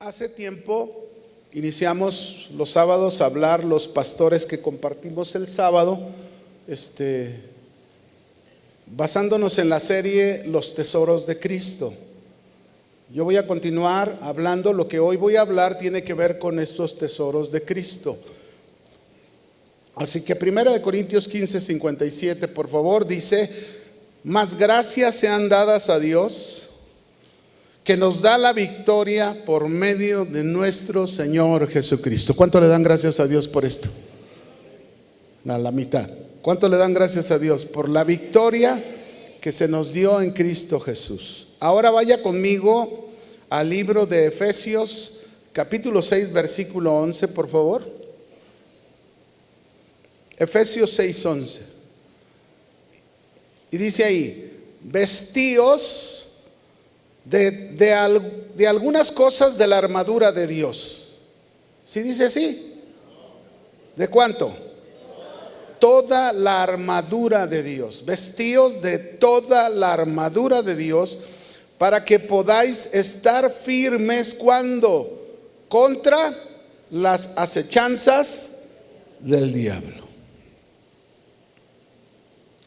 Hace tiempo iniciamos los sábados a hablar los pastores que compartimos el sábado, basándonos en la serie Los Tesoros de Cristo. Yo voy a continuar hablando, lo que hoy voy a hablar tiene que ver con estos tesoros de Cristo. Así que 1 Corintios 15:57, por favor, dice: mas gracias sean dadas a Dios, que nos da la victoria por medio de nuestro Señor Jesucristo. ¿Cuánto le dan gracias a Dios por esto? La mitad. ¿Cuánto le dan gracias a Dios por la victoria que se nos dio en Cristo Jesús? Ahora vaya conmigo al libro de Efesios, capítulo 6, versículo 11, por favor. Efesios 6:11. Y dice ahí: vestíos de algunas cosas de la armadura de Dios. ¿Sí dice así? ¿De cuánto? Toda la armadura de Dios. Vestíos de toda la armadura de Dios, para que podáis estar firmes cuando contra las acechanzas del diablo.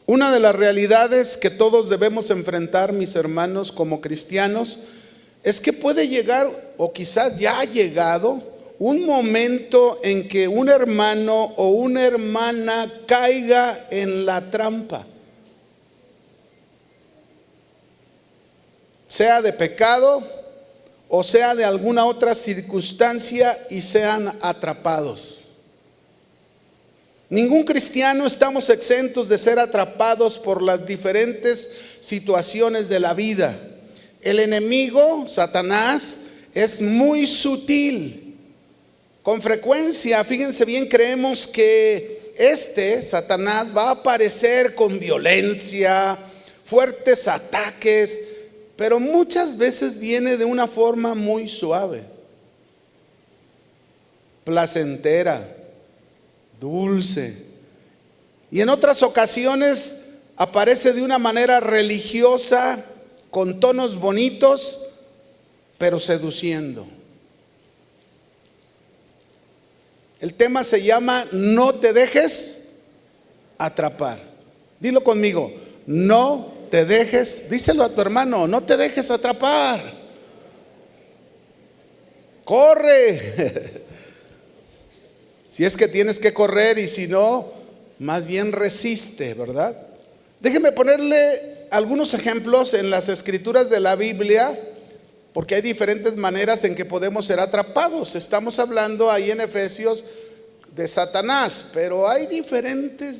Una de las realidades que todos debemos enfrentar, mis hermanos, como cristianos, es que puede llegar, o quizás ya ha llegado, un momento en que un hermano o una hermana caiga en la trampa, sea de pecado o sea de alguna otra circunstancia, y sean atrapados. Ningún cristiano estamos exentos de ser atrapados por las diferentes situaciones de la vida. El enemigo, Satanás, es muy sutil. Con frecuencia, fíjense bien, creemos que Satanás, va a aparecer con violencia, fuertes ataques, pero muchas veces viene de una forma muy suave, placentera, dulce, y en otras ocasiones aparece de una manera religiosa, con tonos bonitos, pero seduciendo. El tema se llama: no te dejes atrapar. Dilo conmigo: no te dejes, díselo a tu hermano, no te dejes atrapar. Corre. Si es que tienes que correr, y si no, más bien resiste, ¿verdad? Déjeme ponerle algunos ejemplos en las escrituras de la Biblia, porque hay diferentes maneras en que podemos ser atrapados. Estamos hablando ahí en Efesios de Satanás, pero hay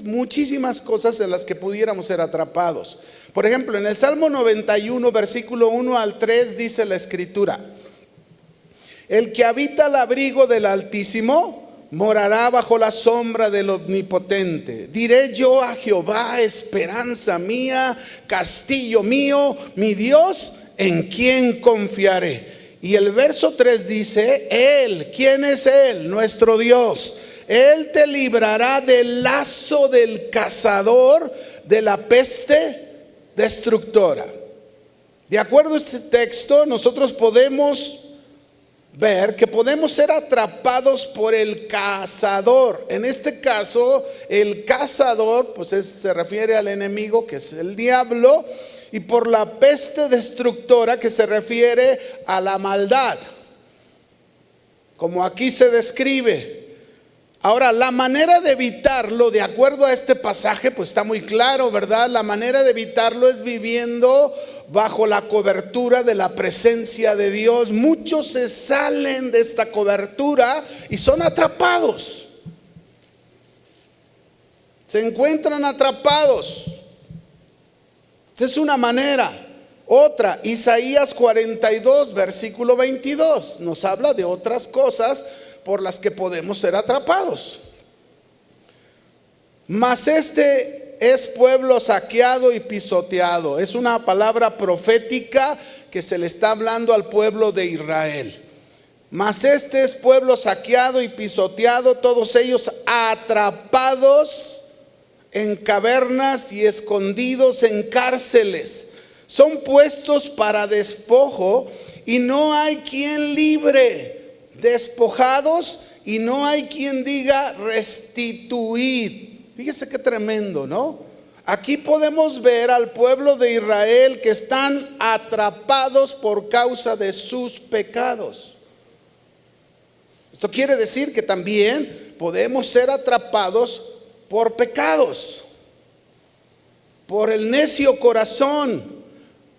muchísimas cosas en las que pudiéramos ser atrapados. Por ejemplo, en el Salmo 91, versículo 1 al 3, dice la escritura: el que habita al abrigo del Altísimo morará bajo la sombra del Omnipotente. Diré yo a Jehová: esperanza mía, castillo mío, mi Dios, en quien confiaré. Y el verso 3 dice: Él, ¿quién es Él? Nuestro Dios. Él te librará del lazo del cazador, de la peste destructora. De acuerdo a este texto, nosotros podemos ver que podemos ser atrapados por el cazador. En este caso, el cazador se refiere al enemigo, que es el diablo, y por la peste destructora, que se refiere a la maldad, como aquí se describe. Ahora, la manera de evitarlo, de acuerdo a este pasaje, pues está muy claro, ¿verdad? La manera de evitarlo es viviendo bajo la cobertura de la presencia de Dios. Muchos se salen de esta cobertura y son atrapados. Se encuentran atrapados. Esta es una manera. Otra, Isaías 42, versículo 22, nos habla de otras cosas por las que podemos ser atrapados. Mas es pueblo saqueado y pisoteado. Es una palabra profética que se le está hablando al pueblo de Israel. Mas es pueblo saqueado y pisoteado, todos ellos atrapados en cavernas y escondidos en cárceles. Son puestos para despojo y no hay quien libre, despojados y no hay quien diga restituid. Fíjese qué tremendo, ¿no? Aquí podemos ver al pueblo de Israel que están atrapados por causa de sus pecados. Esto quiere decir que también podemos ser atrapados por pecados, por el necio corazón.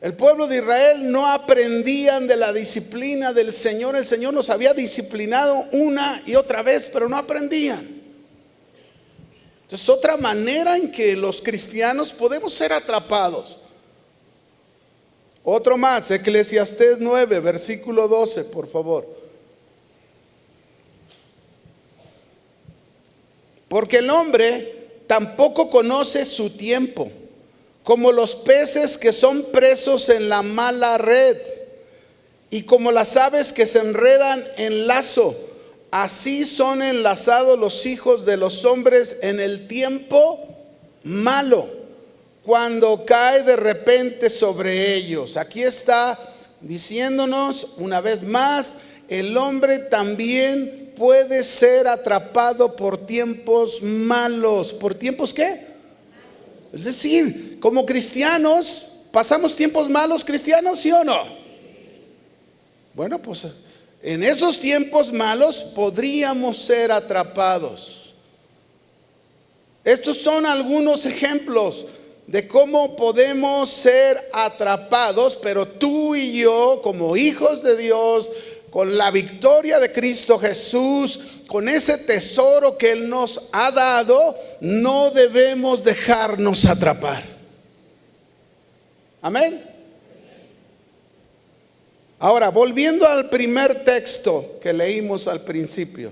El pueblo de Israel no aprendían de la disciplina del Señor. El Señor nos había disciplinado una y otra vez, pero no aprendían. Entonces, otra manera en que los cristianos podemos ser atrapados. Otro más, Eclesiastés 9, versículo 12, por favor. Porque el hombre tampoco conoce su tiempo, como los peces que son presos en la mala red, y como las aves que se enredan en lazo. Así son enlazados los hijos de los hombres en el tiempo malo, cuando cae de repente sobre ellos. Aquí está diciéndonos una vez más, el hombre también puede ser atrapado por tiempos malos. ¿Por tiempos qué? Es decir, como cristianos, ¿pasamos tiempos malos cristianos, sí o no? Bueno, pues en esos tiempos malos podríamos ser atrapados. Estos son algunos ejemplos de cómo podemos ser atrapados, pero tú y yo, como hijos de Dios, con la victoria de Cristo Jesús, con ese tesoro que Él nos ha dado, no debemos dejarnos atrapar. Amén. Ahora, volviendo al primer texto que leímos al principio,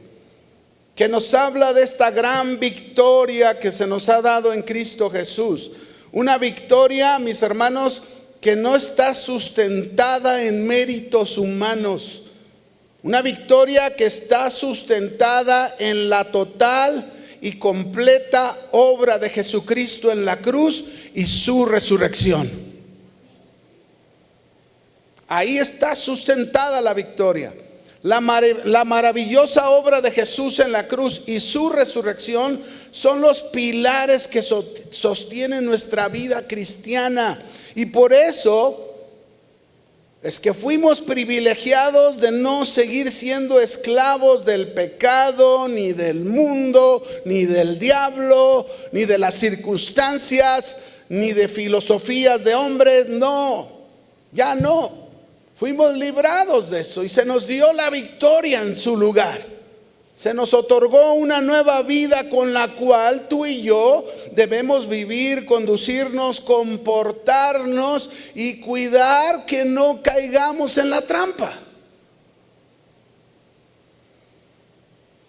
que nos habla de esta gran victoria que se nos ha dado en Cristo Jesús. Una victoria, mis hermanos, que no está sustentada en méritos humanos. Una victoria que está sustentada en la total y completa obra de Jesucristo en la cruz y su resurrección. Ahí está sustentada la victoria. La maravillosa obra de Jesús en la cruz y su resurrección son los pilares que sostienen nuestra vida cristiana. Y por eso es que fuimos privilegiados de no seguir siendo esclavos del pecado, ni del mundo, ni del diablo, ni de las circunstancias, ni de filosofías de hombres. No, ya no. Fuimos librados de eso y se nos dio la victoria en su lugar. Se nos otorgó una nueva vida con la cual tú y yo debemos vivir, conducirnos, comportarnos y cuidar que no caigamos en la trampa.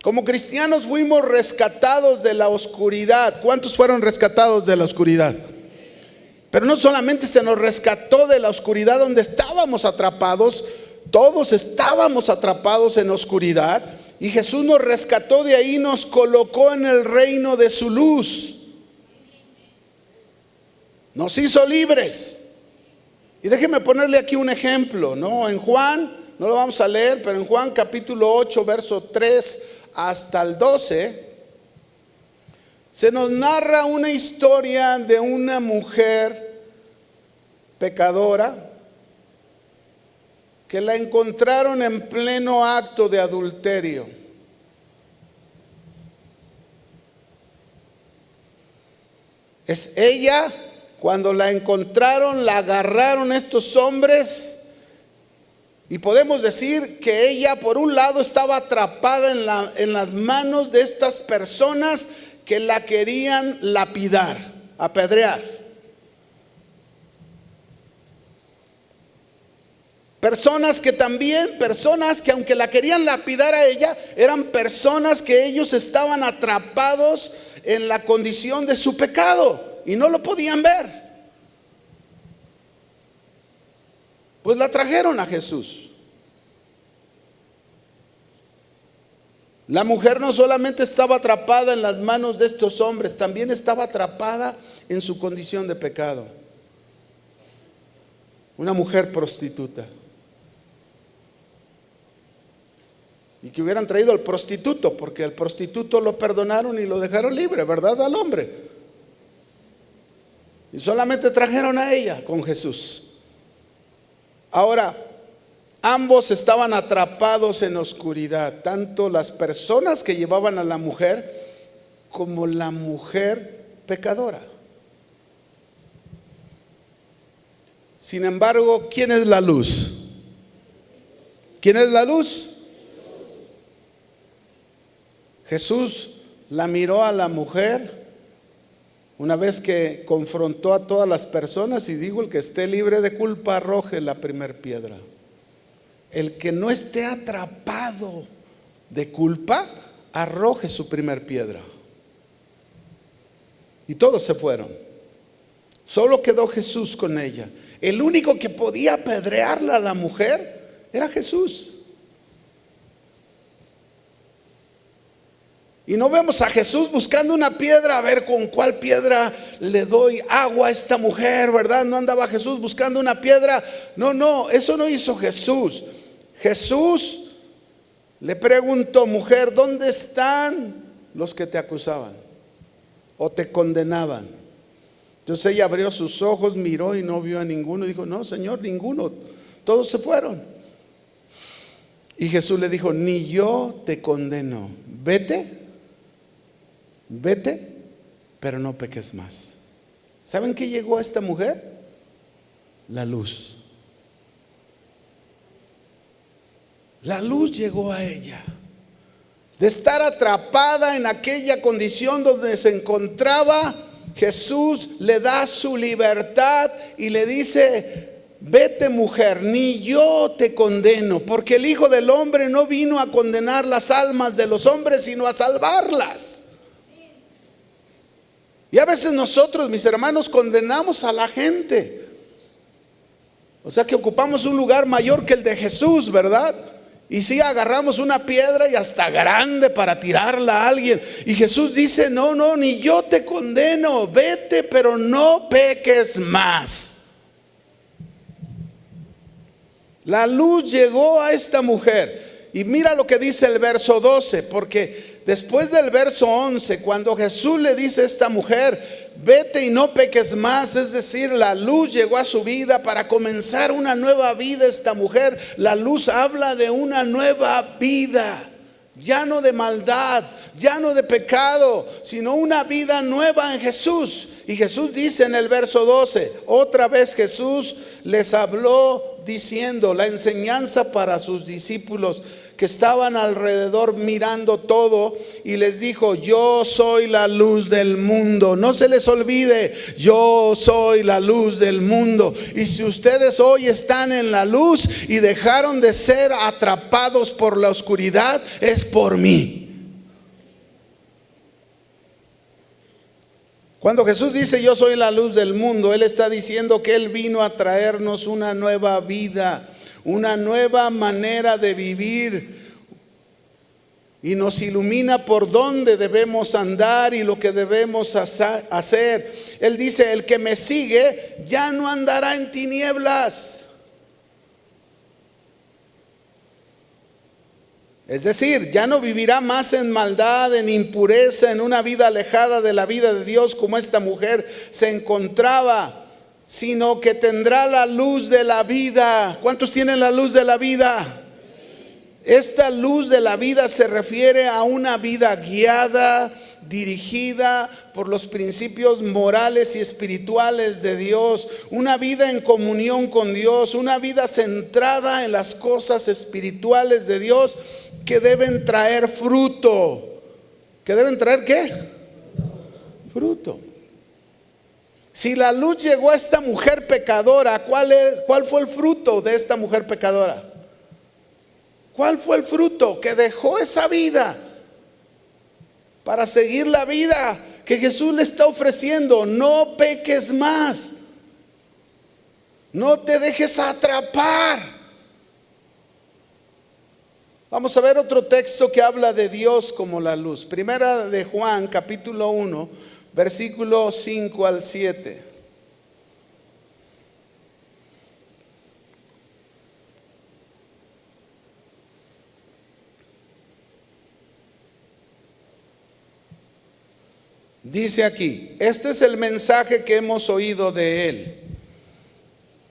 Como cristianos fuimos rescatados de la oscuridad. ¿Cuántos fueron rescatados de la oscuridad? Pero no solamente se nos rescató de la oscuridad donde estábamos atrapados, todos estábamos atrapados en oscuridad, y Jesús nos rescató de ahí, nos colocó en el reino de su luz. Nos hizo libres. Y déjeme ponerle aquí un ejemplo, ¿no? En Juan, no lo vamos a leer, pero en Juan capítulo 8, verso 3 hasta el 12, se nos narra una historia de una mujer pecadora que la encontraron en pleno acto de adulterio. Es ella, cuando la encontraron, la agarraron estos hombres, y podemos decir que ella por un lado estaba atrapada en las manos de estas personas que la querían lapidar, apedrear. Personas que aunque la querían lapidar a ella, eran personas que ellos estaban atrapados en la condición de su pecado y no lo podían ver. Pues la trajeron a Jesús. La mujer no solamente estaba atrapada en las manos de estos hombres, también estaba atrapada en su condición de pecado. Una mujer prostituta. y que hubieran traído al prostituto, porque al prostituto lo perdonaron y lo dejaron libre, ¿verdad? Al hombre. Y solamente trajeron a ella con Jesús. Ahora, ambos estaban atrapados en oscuridad, tanto las personas que llevaban a la mujer como la mujer pecadora. Sin embargo, ¿quién es la luz? ¿Quién es la luz? Jesús la miró a la mujer una vez que confrontó a todas las personas y dijo: el que esté libre de culpa arroje la primer piedra. El que no esté atrapado de culpa arroje su primer piedra. Y todos se fueron. Solo quedó Jesús con ella. El único que podía apedrearla a la mujer era Jesús. Y no vemos a Jesús buscando una piedra, a ver con cuál piedra le doy agua a esta mujer, ¿verdad? No andaba Jesús buscando una piedra. No, eso no hizo Jesús. Jesús le preguntó: mujer, ¿dónde están los que te acusaban o te condenaban? Entonces ella abrió sus ojos, miró y no vio a ninguno. Dijo: no, Señor, ninguno, todos se fueron. Y Jesús le dijo: ni yo te condeno, vete, pero no peques más. ¿Saben qué llegó a esta mujer? La luz. La luz llegó a ella. De estar atrapada en aquella condición donde se encontraba, Jesús le da su libertad y le dice: vete, mujer, ni yo te condeno, porque el Hijo del Hombre no vino a condenar las almas de los hombres, sino a salvarlas. Y a veces nosotros, mis hermanos, condenamos a la gente. O sea que ocupamos un lugar mayor que el de Jesús, ¿verdad? Y sí, agarramos una piedra y hasta grande para tirarla a alguien. Y Jesús dice: no, ni yo te condeno, vete, pero no peques más. La luz llegó a esta mujer. Y mira lo que dice el verso 12, porque después del verso 11, cuando Jesús le dice a esta mujer: vete y no peques más, es decir, la luz llegó a su vida para comenzar una nueva vida. Esta mujer, la luz habla de una nueva vida, ya no de maldad, ya no de pecado, sino una vida nueva en Jesús. Y Jesús dice en el verso 12, otra vez Jesús les habló diciendo la enseñanza para sus discípulos que estaban alrededor mirando todo, y les dijo: yo soy la luz del mundo. No se les olvide, yo soy la luz del mundo. Y si ustedes hoy están en la luz y dejaron de ser atrapados por la oscuridad, es por mí. Cuando Jesús dice: yo soy la luz del mundo, Él está diciendo que Él vino a traernos una nueva vida, una nueva manera de vivir, y nos ilumina por dónde debemos andar y lo que debemos hacer. Él dice: el que me sigue ya no andará en tinieblas. Es decir, ya no vivirá más en maldad, en impureza, en una vida alejada de la vida de Dios como esta mujer se encontraba, sino que tendrá la luz de la vida. ¿Cuántos tienen la luz de la vida? Esta luz de la vida se refiere a una vida guiada, dirigida por los principios morales y espirituales de Dios, una vida en comunión con Dios, una vida centrada en las cosas espirituales de Dios, que deben traer fruto. ¿Que deben traer qué? Fruto. Si la luz llegó a esta mujer pecadora, ¿cuál fue el fruto de esta mujer pecadora? ¿Cuál fue el fruto? Que dejó esa vida para seguir la vida que Jesús le está ofreciendo. No peques más, no te dejes atrapar. Vamos a ver otro texto que habla de Dios como la luz. Primera de Juan, capítulo 1, versículo 5 al 7. dice aquí, este es el mensaje que hemos oído de Él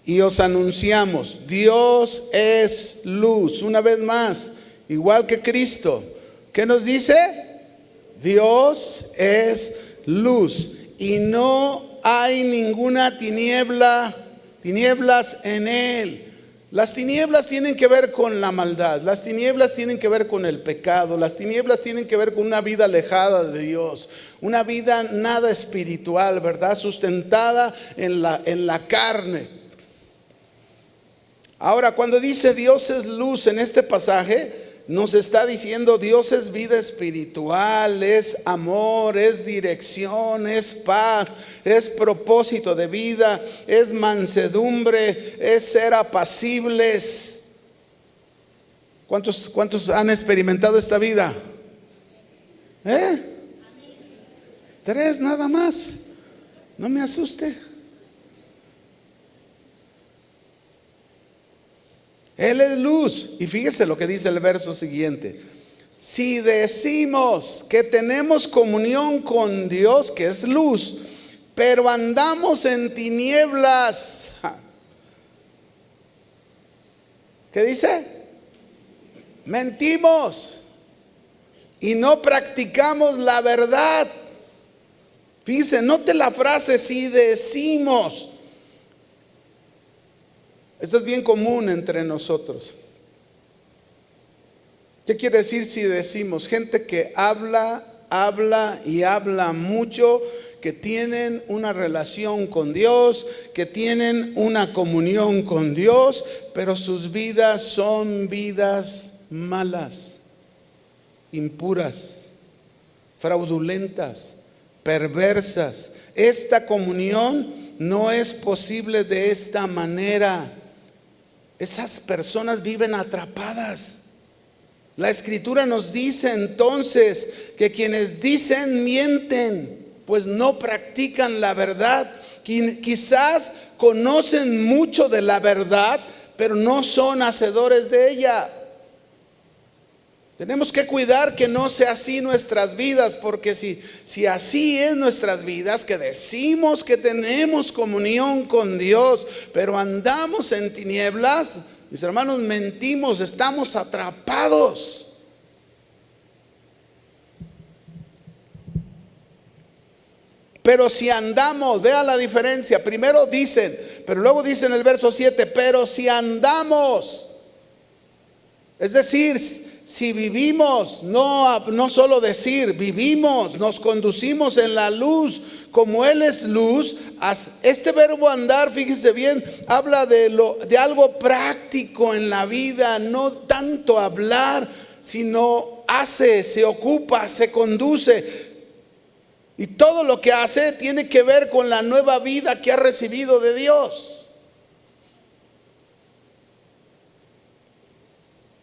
y os anunciamos, Dios es luz. Una vez más, igual que Cristo, ¿qué nos dice? Dios es luz y no hay ninguna tinieblas en Él. Las tinieblas tienen que ver con la maldad, las tinieblas tienen que ver con el pecado, las tinieblas tienen que ver con una vida alejada de Dios, una vida nada espiritual, ¿verdad? Sustentada en la carne. Ahora, cuando dice Dios es luz en este pasaje, nos está diciendo Dios es vida espiritual, es amor, es dirección, es paz, es propósito de vida, es mansedumbre, es ser apacibles. ¿Cuántos han experimentado esta vida? 3 nada más. No me asuste. Él es luz. Y fíjese lo que dice el verso siguiente. Si decimos que tenemos comunión con Dios, que es luz, pero andamos en tinieblas, ¿qué dice? Mentimos y no practicamos la verdad. Fíjese, note la frase, si decimos. Eso es bien común entre nosotros. ¿Qué quiere decir si decimos? Gente que habla y habla mucho, que tienen una relación con Dios, que tienen una comunión con Dios, pero sus vidas son vidas malas, impuras, fraudulentas, perversas. Esta comunión no es posible de esta manera. Esas personas viven atrapadas. La Escritura nos dice entonces que quienes dicen mienten, pues no practican la verdad. Quizás conocen mucho de la verdad, pero no son hacedores de ella. Tenemos que cuidar que no sea así nuestras vidas, porque si así es nuestras vidas, que decimos que tenemos comunión con Dios, pero andamos en tinieblas, mis hermanos, mentimos, estamos atrapados. Pero si andamos, vea la diferencia. Primero dicen, pero luego dice en el verso 7, pero si andamos, es decir, si vivimos, no solo decir, vivimos, nos conducimos en la luz, como Él es luz. Este verbo andar, fíjese bien, habla de algo práctico en la vida, no tanto hablar, sino hace, se ocupa, se conduce. Y todo lo que hace tiene que ver con la nueva vida que ha recibido de Dios.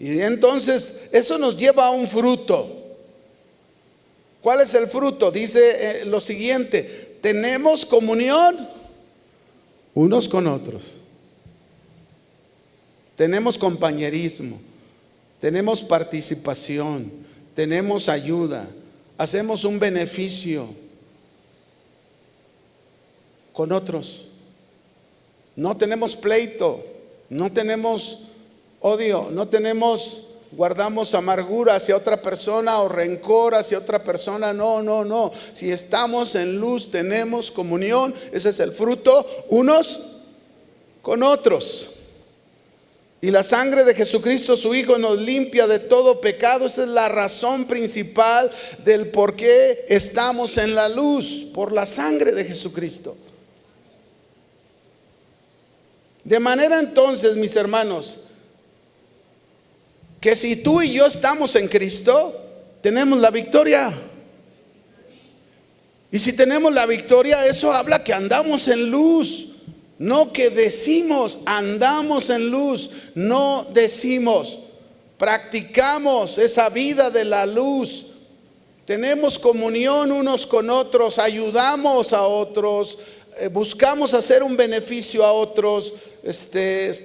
Y entonces eso nos lleva a un fruto. ¿Cuál es el fruto? Dice lo siguiente: tenemos comunión unos con otros, tenemos compañerismo, tenemos participación, tenemos ayuda, hacemos un beneficio con otros. No tenemos pleito, no tenemos odio, no guardamos amargura hacia otra persona o rencor hacia otra persona. No. Si estamos en luz, tenemos comunión. Ese es el fruto, unos con otros. Y la sangre de Jesucristo, su Hijo, nos limpia de todo pecado. Esa es la razón principal del por qué estamos en la luz, por la sangre de Jesucristo. De manera entonces, mis hermanos, que si tú y yo estamos en Cristo, tenemos la victoria. Y si tenemos la victoria, eso habla que andamos en luz. No que decimos, andamos en luz. No decimos, practicamos esa vida de la luz. Tenemos comunión unos con otros, ayudamos a otros, buscamos hacer un beneficio a otros,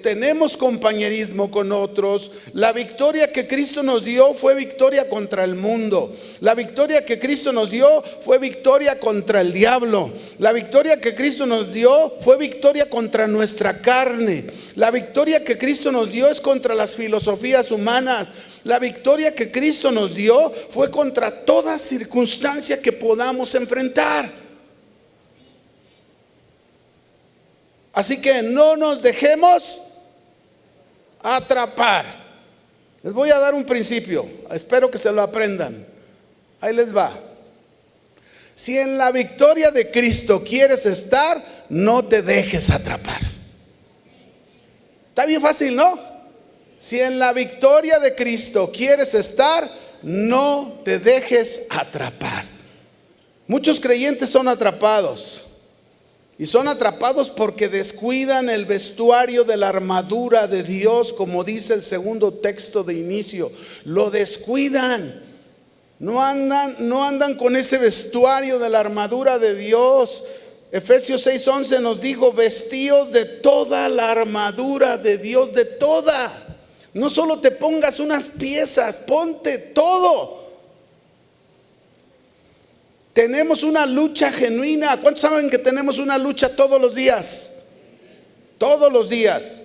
tenemos compañerismo con otros. La victoria que Cristo nos dio fue victoria contra el mundo. La victoria que Cristo nos dio fue victoria contra el diablo. La victoria que Cristo nos dio fue victoria contra nuestra carne. La victoria que Cristo nos dio es contra las filosofías humanas. La victoria que Cristo nos dio fue contra toda circunstancia que podamos enfrentar. Así que no nos dejemos atrapar. Les voy a dar un principio, espero que se lo aprendan. Ahí les va. Si en la victoria de Cristo quieres estar, no te dejes atrapar. Está bien fácil, ¿no? Si en la victoria de Cristo quieres estar, no te dejes atrapar. Muchos creyentes son atrapados. Y son atrapados porque descuidan el vestuario de la armadura de Dios, como dice el segundo texto de inicio. Lo descuidan. No andan con ese vestuario de la armadura de Dios. Efesios 6:11 nos dijo: vestíos de toda la armadura de Dios, de toda. No solo te pongas unas piezas, ponte todo. Tenemos una lucha genuina. ¿Cuántos saben que tenemos una lucha todos los días? Todos los días.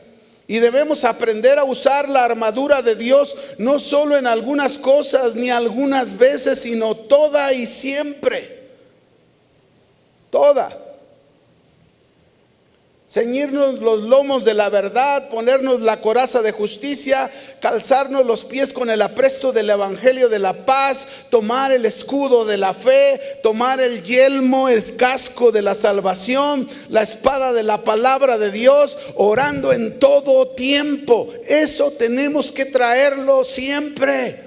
Y debemos aprender a usar la armadura de Dios, no solo en algunas cosas ni algunas veces, sino toda y siempre. Toda. Ceñirnos los lomos de la verdad, ponernos la coraza de justicia, calzarnos los pies con el apresto del evangelio de la paz, tomar el escudo de la fe, tomar el yelmo, el casco de la salvación, la espada de la palabra de Dios, orando en todo tiempo. Eso tenemos que traerlo siempre.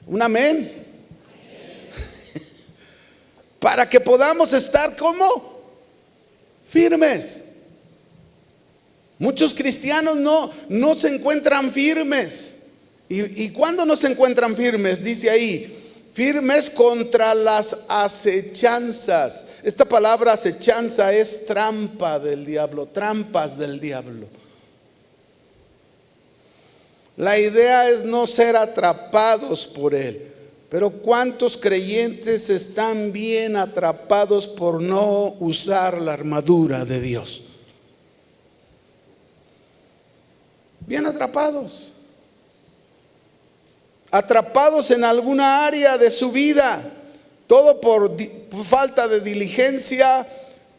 Un amén. Para que podamos estar como firmes. Muchos cristianos no se encuentran firmes. ¿Y cuándo no se encuentran firmes? Dice ahí, firmes contra las acechanzas. Esta palabra acechanza es trampa del diablo, trampas del diablo. La idea es no ser atrapados por él. Pero ¿cuántos creyentes están bien atrapados por no usar la armadura de Dios? Bien atrapados. Atrapados en alguna área de su vida. Todo por falta de diligencia,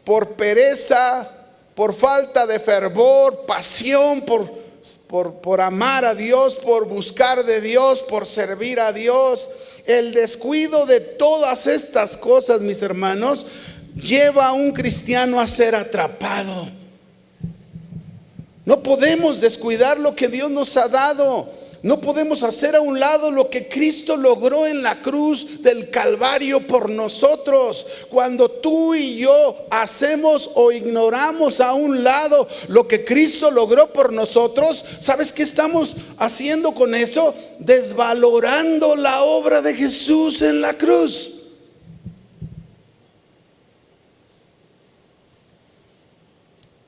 por pereza, por falta de fervor, pasión, por amar a Dios, por buscar de Dios, por servir a Dios. El descuido de todas estas cosas, mis hermanos, lleva a un cristiano a ser atrapado. No podemos descuidar lo que Dios nos ha dado. No podemos hacer a un lado lo que Cristo logró en la cruz del Calvario por nosotros. Cuando tú y yo hacemos o ignoramos a un lado lo que Cristo logró por nosotros, ¿sabes qué estamos haciendo con eso? Desvalorando la obra de Jesús en la cruz.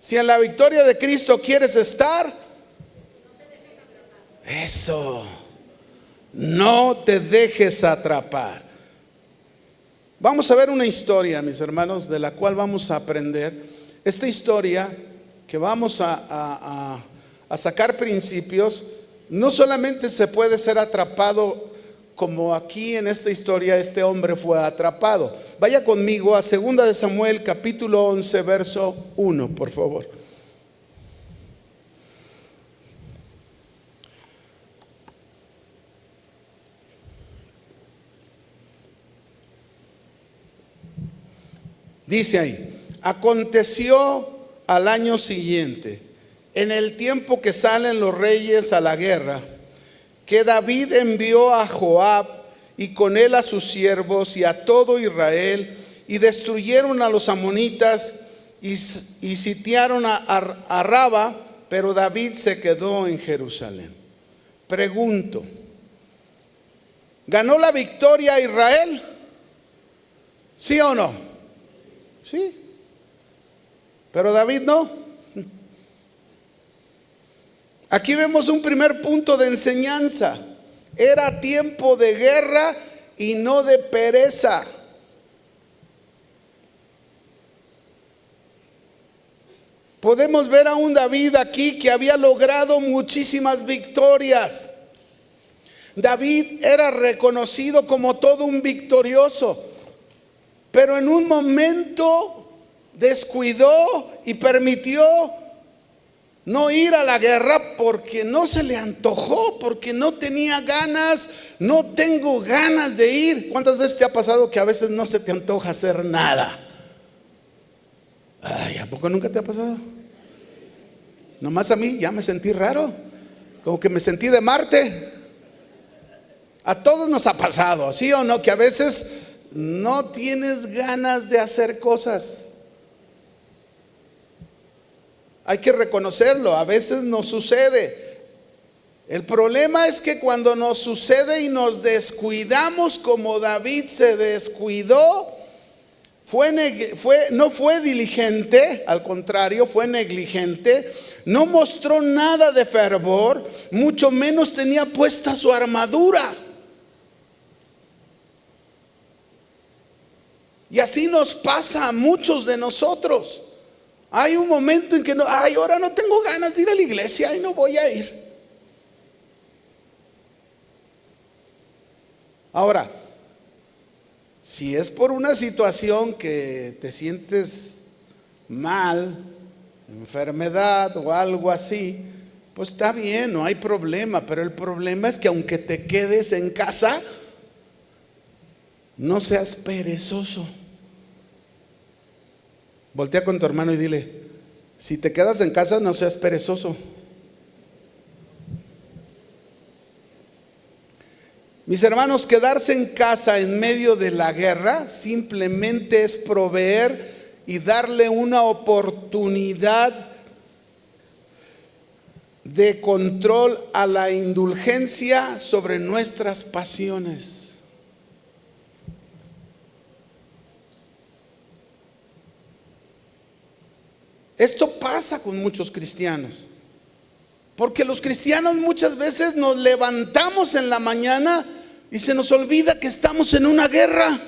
Si en la victoria de Cristo quieres estar, eso, no te dejes atrapar. Vamos a ver una historia, mis hermanos, de la cual vamos a aprender. Esta historia que vamos a sacar principios. No solamente se puede ser atrapado como aquí en esta historia este hombre fue atrapado. Vaya conmigo a 2 de Samuel capítulo 11 verso 1, por favor. Dice ahí: aconteció al año siguiente, en el tiempo que salen los reyes a la guerra, que David envió a Joab y con él a sus siervos y a todo Israel, y destruyeron a los amonitas y sitiaron a Raba, pero David se quedó en Jerusalén. Pregunto, ¿ganó la victoria Israel? ¿Sí o no? Sí. Pero David no. Aquí vemos un primer punto de enseñanza. Era tiempo de guerra y no de pereza. Podemos ver a un David aquí que había logrado muchísimas victorias. David era reconocido como todo un victorioso, pero en un momento descuidó y permitió no ir a la guerra porque no se le antojó, porque no tenía ganas. No tengo ganas de ir. ¿Cuántas veces te ha pasado que a veces no se te antoja hacer nada? Ay, ¿a poco nunca te ha pasado? Nomás a mí ya me sentí raro, como que me sentí de Marte. A todos nos ha pasado, ¿sí o no? Que a veces no tienes ganas de hacer cosas. Hay que reconocerlo, a veces nos sucede. El problema es que cuando nos sucede y nos descuidamos como David se descuidó, no fue diligente, al contrario, fue negligente, no mostró nada de fervor, mucho menos tenía puesta su armadura. Y así nos pasa a muchos de nosotros. Hay un momento en que ahora no tengo ganas de ir a la iglesia y no voy a ir. Ahora, si es por una situación que te sientes mal, enfermedad o algo así, pues está bien, no hay problema. Pero el problema es que aunque te quedes en casa, no seas perezoso. Voltea con tu hermano y dile: si te quedas en casa, no seas perezoso. Mis hermanos, quedarse en casa en medio de la guerra simplemente es proveer y darle una oportunidad de control a la indulgencia sobre nuestras pasiones. Esto pasa con muchos cristianos, porque los cristianos muchas veces nos levantamos en la mañana y se nos olvida que estamos en una guerra.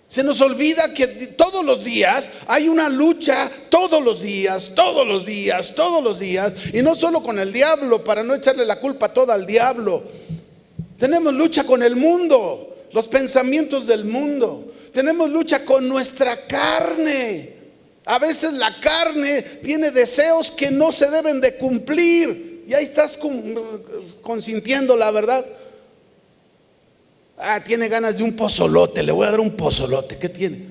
Se nos olvida que todos los días hay una lucha, todos los días, y no solo con el diablo, para no echarle la culpa toda al diablo. Tenemos lucha con el mundo, los pensamientos del mundo. Tenemos lucha con nuestra carne. A veces la carne tiene deseos que no se deben de cumplir, y ahí estás consintiendo la verdad. Tiene ganas de un pozolote, le voy a dar un pozolote. ¿Qué tiene?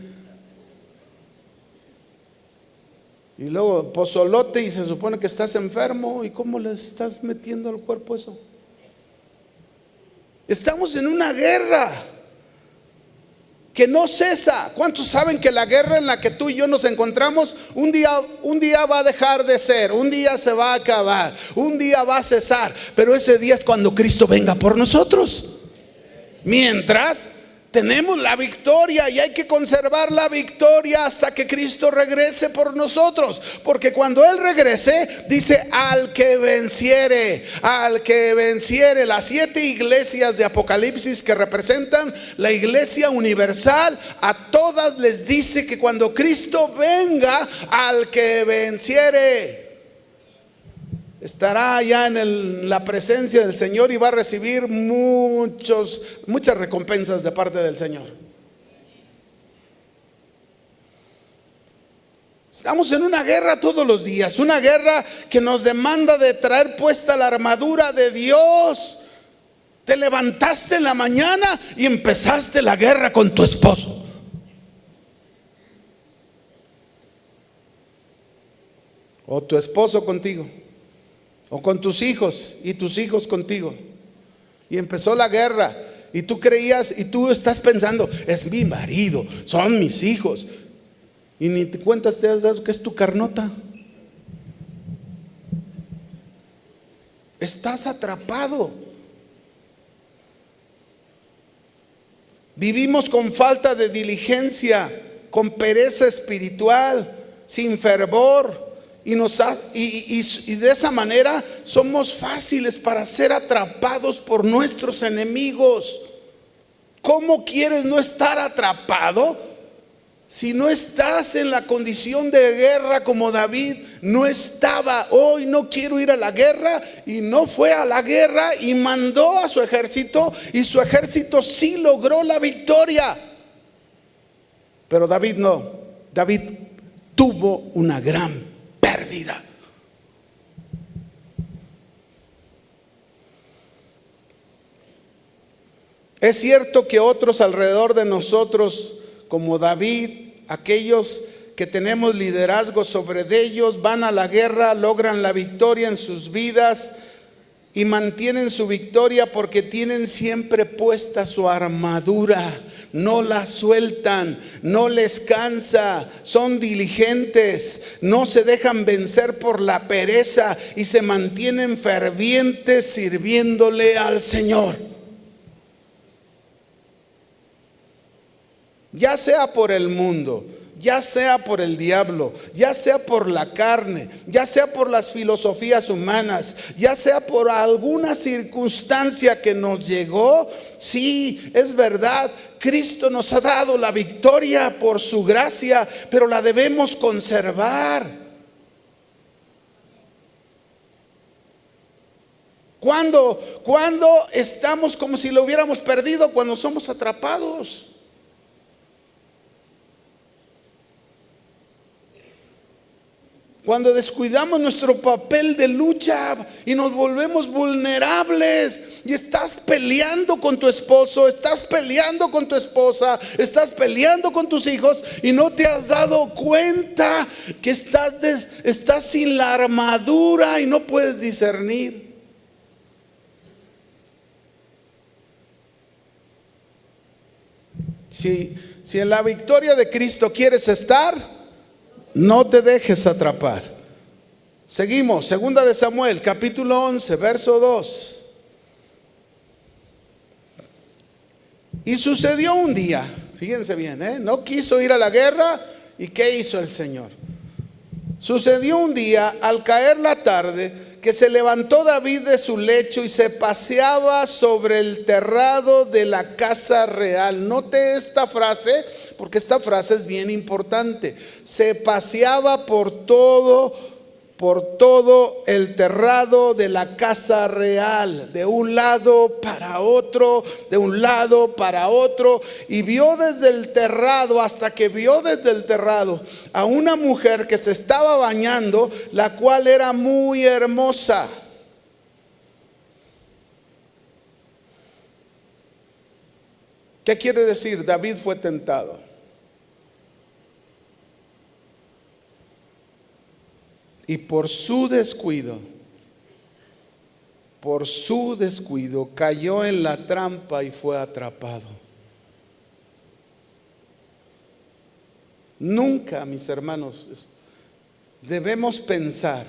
Y luego pozolote, y se supone que estás enfermo. ¿Y cómo le estás metiendo al cuerpo eso? Estamos en una guerra que no cesa. ¿Cuántos saben que la guerra en la que tú y yo nos encontramos un día va a dejar de ser, un día se va a acabar, un día va a cesar? Pero ese día es cuando Cristo venga por nosotros. Mientras, tenemos la victoria, y hay que conservar la victoria hasta que Cristo regrese por nosotros. Porque cuando Él regrese, dice: al que venciere, las 7 iglesias de Apocalipsis que representan la iglesia universal, a todas les dice que cuando Cristo venga, al que venciere, estará ya en la presencia del Señor y va a recibir muchas recompensas de parte del Señor. Estamos en una guerra todos los días, una guerra que nos demanda de traer puesta la armadura de Dios. Te levantaste en la mañana y empezaste la guerra con tu esposo. O tu esposo contigo. O con tus hijos y tus hijos contigo. Y empezó la guerra. Y tú creías, y tú estás pensando: es mi marido, son mis hijos. Y ni te cuentas, te has dado que es tu carnota. Estás atrapado. Vivimos con falta de diligencia, con pereza espiritual, sin fervor, y de esa manera somos fáciles para ser atrapados por nuestros enemigos. ¿Cómo quieres no estar atrapado si no estás en la condición de guerra como David no estaba? Hoy no quiero ir a la guerra, y no fue a la guerra y mandó a su ejército, y su ejército sí logró la victoria. Pero David no. David tuvo una gran pérdida. Es cierto que otros alrededor de nosotros, como David, aquellos que tenemos liderazgo sobre ellos, van a la guerra, logran la victoria en sus vidas y mantienen su victoria porque tienen siempre puesta su armadura, no la sueltan, no les cansa, son diligentes, no se dejan vencer por la pereza y se mantienen fervientes sirviéndole al Señor. Ya sea por el mundo, ya sea por el diablo, ya sea por la carne, ya sea por las filosofías humanas, ya sea por alguna circunstancia que nos llegó, sí, es verdad, Cristo nos ha dado la victoria por su gracia, pero la debemos conservar. ¿Cuándo estamos como si lo hubiéramos perdido? Cuando somos atrapados. Cuando descuidamos nuestro papel de lucha y nos volvemos vulnerables, y estás peleando con tu esposo, estás peleando con tu esposa, estás peleando con tus hijos y no te has dado cuenta que estás sin la armadura y no puedes discernir. Si en la victoria de Cristo quieres estar, no te dejes atrapar. Seguimos, 2 de Samuel, capítulo 11, verso 2. Y sucedió un día, fíjense bien, no quiso ir a la guerra, ¿y qué hizo el Señor? Sucedió un día, al caer la tarde, que se levantó David de su lecho y se paseaba sobre el terrado de la casa real. Note esta frase, porque esta frase es bien importante. Se paseaba por todo el terrado de la casa real, de un lado para otro, de un lado para otro, y vio desde el terrado, hasta que vio desde el terrado a una mujer que se estaba bañando, la cual era muy hermosa. ¿Qué quiere decir? David fue tentado. Y por su descuido cayó en la trampa y fue atrapado. Nunca, mis hermanos, debemos pensar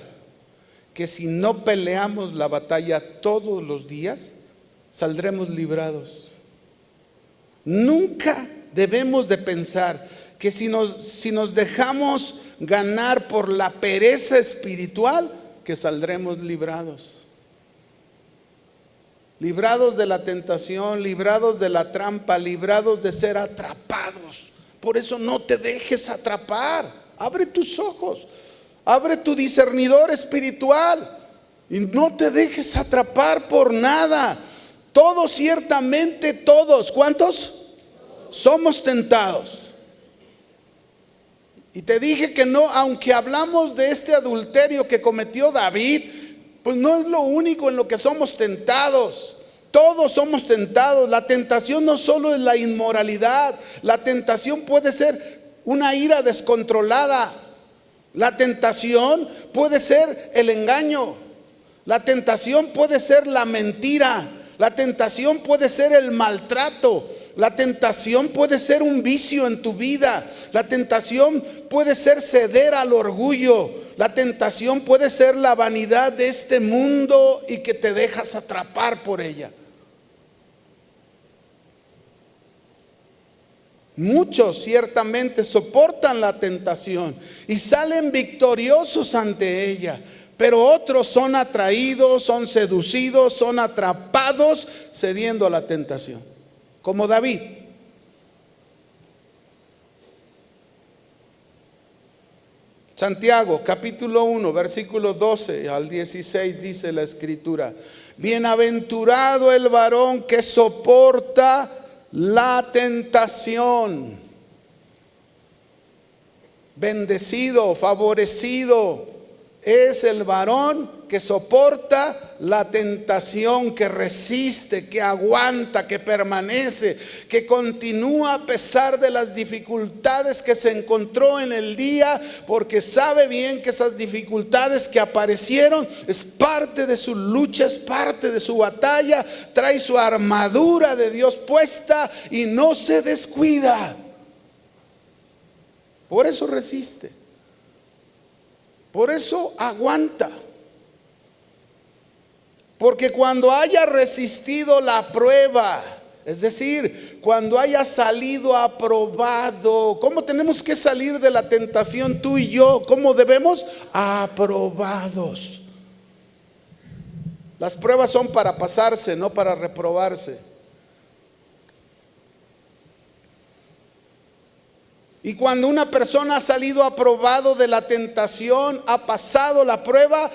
que si no peleamos la batalla todos los días, saldremos librados. Nunca debemos de pensar que si nos dejamos ganar por la pereza espiritual, que saldremos librados. Librados de la tentación, librados de la trampa, librados de ser atrapados. Por eso no te dejes atrapar. Abre tus ojos, abre tu discernidor espiritual y no te dejes atrapar por nada. Todos, ciertamente todos, ¿cuántos? Somos tentados. Y te dije que no, aunque hablamos de este adulterio que cometió David, pues no es lo único en lo que somos tentados. Todos somos tentados. La tentación no solo es la inmoralidad, la tentación puede ser una ira descontrolada. La tentación puede ser el engaño. La tentación puede ser la mentira. La tentación puede ser el maltrato. La tentación puede ser un vicio en tu vida. La tentación puede ser ceder al orgullo. La tentación puede ser la vanidad de este mundo y que te dejas atrapar por ella. Muchos ciertamente soportan la tentación y salen victoriosos ante ella, pero otros son atraídos, son seducidos, son atrapados cediendo a la tentación, como David. Santiago capítulo 1 versículo 12 al 16 dice la escritura: bienaventurado el varón que soporta la tentación. Bendecido, favorecido es el varón que soporta la tentación, que resiste, que aguanta, que permanece, que continúa a pesar de las dificultades que se encontró en el día, porque sabe bien que esas dificultades que aparecieron es parte de su lucha, es parte de su batalla. Trae su armadura de Dios puesta y no se descuida. Por eso resiste, por eso aguanta. Porque cuando haya resistido la prueba, es decir, cuando haya salido aprobado, ¿cómo tenemos que salir de la tentación tú y yo? ¿Cómo debemos? Aprobados. Las pruebas son para pasarse, no para reprobarse. Y cuando una persona ha salido aprobado de la tentación, ha pasado la prueba,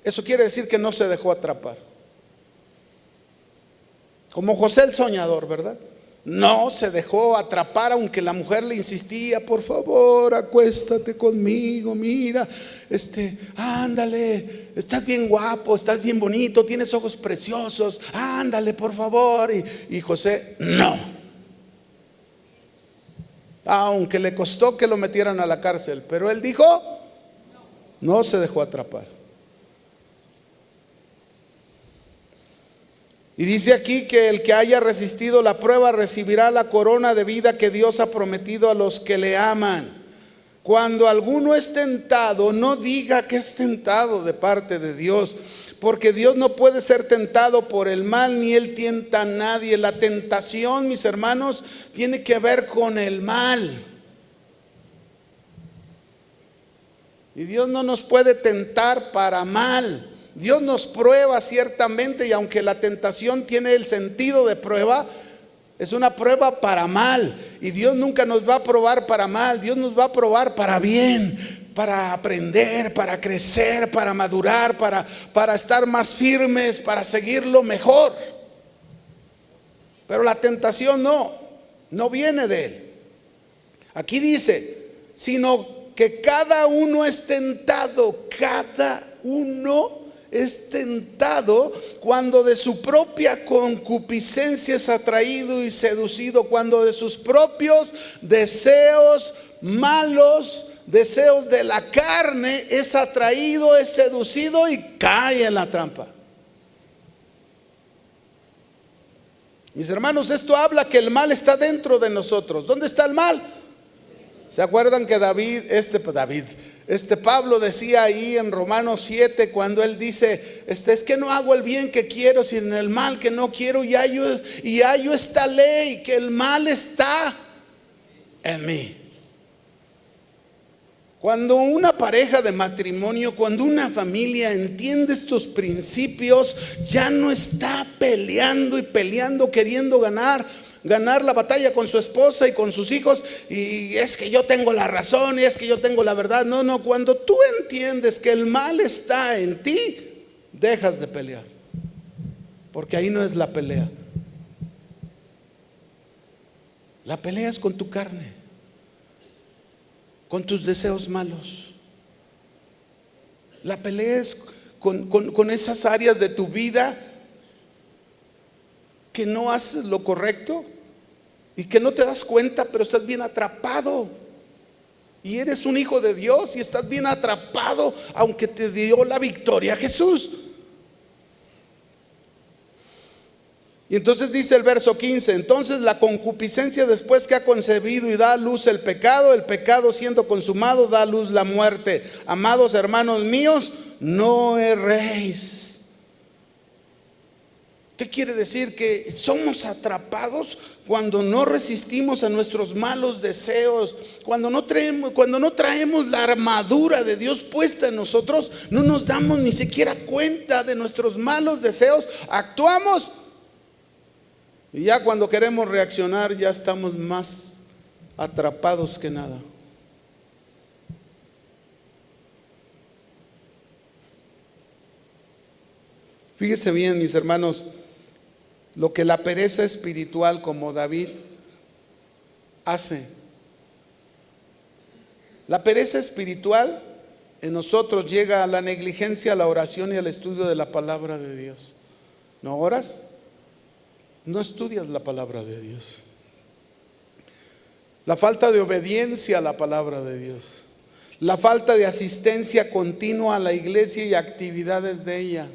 eso quiere decir que no se dejó atrapar. Como José el soñador, ¿verdad? No se dejó atrapar, aunque la mujer le insistía: por favor, acuéstate conmigo, mira, ándale, estás bien guapo, estás bien bonito, tienes ojos preciosos, ándale, por favor. Y José, no. Aunque le costó que lo metieran a la cárcel, pero él dijo, no se dejó atrapar. Y dice aquí que el que haya resistido la prueba recibirá la corona de vida que Dios ha prometido a los que le aman. Cuando alguno es tentado, no diga que es tentado de parte de Dios, porque Dios no puede ser tentado por el mal, ni Él tienta a nadie. La tentación, mis hermanos, tiene que ver con el mal. Y Dios no nos puede tentar para mal. Dios nos prueba ciertamente, y aunque la tentación tiene el sentido de prueba, es una prueba para mal. Y Dios nunca nos va a probar para mal, Dios nos va a probar para bien, para aprender, para crecer, para madurar, para estar más firmes, para seguirlo mejor. Pero la tentación no viene de Él. Aquí dice, sino que cada uno es tentado, cada uno es tentado cuando de su propia concupiscencia es atraído y seducido, cuando de sus propios deseos malos, deseos de la carne, es atraído, es seducido y cae en la trampa. Mis hermanos, esto habla que el mal está dentro de nosotros. ¿Dónde está el mal? ¿Se acuerdan que Pablo decía ahí en Romanos 7, cuando él dice, es que no hago el bien que quiero, sino el mal que no quiero, y hallo esta ley, que el mal está en mí. Cuando una pareja de matrimonio, cuando una familia entiende estos principios, ya no está peleando queriendo ganar la batalla con su esposa y con sus hijos, y es que yo tengo la razón y es que yo tengo la verdad. No, cuando tú entiendes que el mal está en ti, dejas de pelear, porque ahí no es la pelea. La pelea es con tu carne, con tus deseos malos. La pelea es con esas áreas de tu vida que no haces lo correcto y que no te das cuenta, pero estás bien atrapado. Y eres un hijo de Dios y estás bien atrapado, aunque te dio la victoria Jesús. Y entonces dice el verso 15: entonces la concupiscencia, después que ha concebido y da a luz el pecado siendo consumado da a luz la muerte. Amados hermanos míos, no erréis. ¿Qué quiere decir? Que somos atrapados cuando no resistimos a nuestros malos deseos, cuando no traemos la armadura de Dios puesta en nosotros, no nos damos ni siquiera cuenta de nuestros malos deseos, actuamos y ya cuando queremos reaccionar ya estamos más atrapados que nada. Fíjese bien, mis hermanos, lo que la pereza espiritual como David hace. La pereza espiritual en nosotros llega a la negligencia, a la oración y al estudio de la palabra de Dios. ¿No oras? No estudias la palabra de Dios. La falta de obediencia a la palabra de Dios. La falta de asistencia continua a la iglesia y actividades de ella.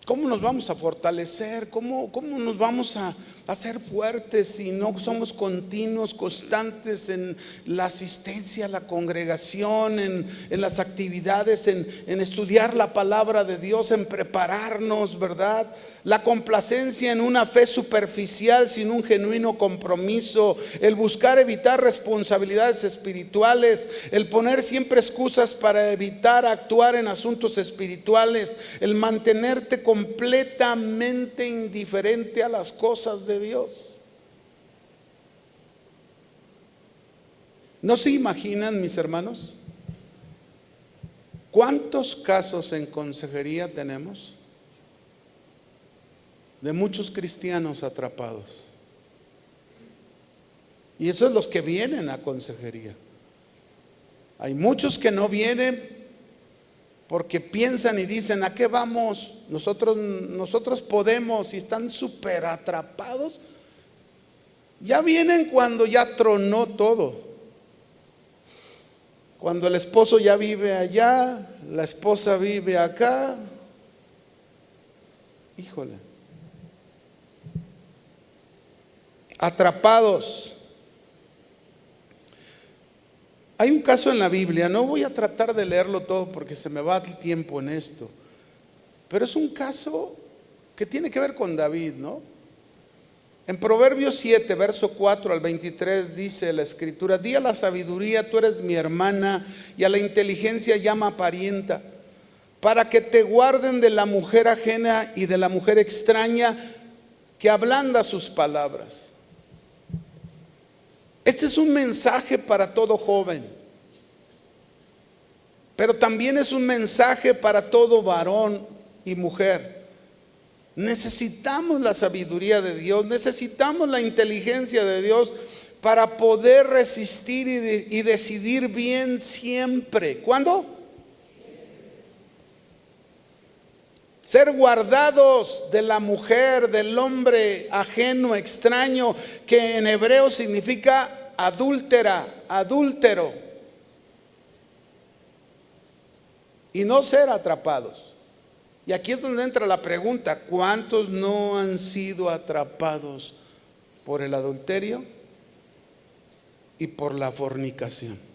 ¿Cómo nos vamos a fortalecer? ¿Cómo nos vamos a hacer fuertes si no somos continuos, constantes en la asistencia a la congregación, en las actividades, en estudiar la palabra de Dios, en prepararnos, ¿verdad? La complacencia en una fe superficial sin un genuino compromiso, el buscar evitar responsabilidades espirituales, el poner siempre excusas para evitar actuar en asuntos espirituales, el mantenerte completamente indiferente a las cosas de Dios. ¿No se imaginan, mis hermanos, cuántos casos en consejería tenemos de muchos cristianos atrapados? Y esos son los que vienen a consejería. Hay muchos que no vienen porque piensan y dicen: ¿a qué vamos? Nosotros podemos, y están súper atrapados. Ya vienen cuando ya tronó todo. Cuando el esposo ya vive allá, la esposa vive acá. Híjole. Atrapados. Hay un caso en la Biblia, no voy a tratar de leerlo todo porque se me va el tiempo en esto, pero es un caso que tiene que ver con David, ¿no? En Proverbios 7, verso 4 al 23 dice la escritura: di a la sabiduría, tú eres mi hermana, y a la inteligencia llama parienta, para que te guarden de la mujer ajena y de la mujer extraña que ablanda sus palabras. Este es un mensaje para todo joven, pero también es un mensaje para todo varón y mujer. Necesitamos la sabiduría de Dios, necesitamos la inteligencia de Dios para poder resistir y decidir bien siempre. ¿Cuándo? Ser guardados de la mujer, del hombre ajeno, extraño, que en hebreo significa adúltera, adúltero. Y no ser atrapados. Y aquí es donde entra la pregunta: ¿cuántos no han sido atrapados por el adulterio y por la fornicación?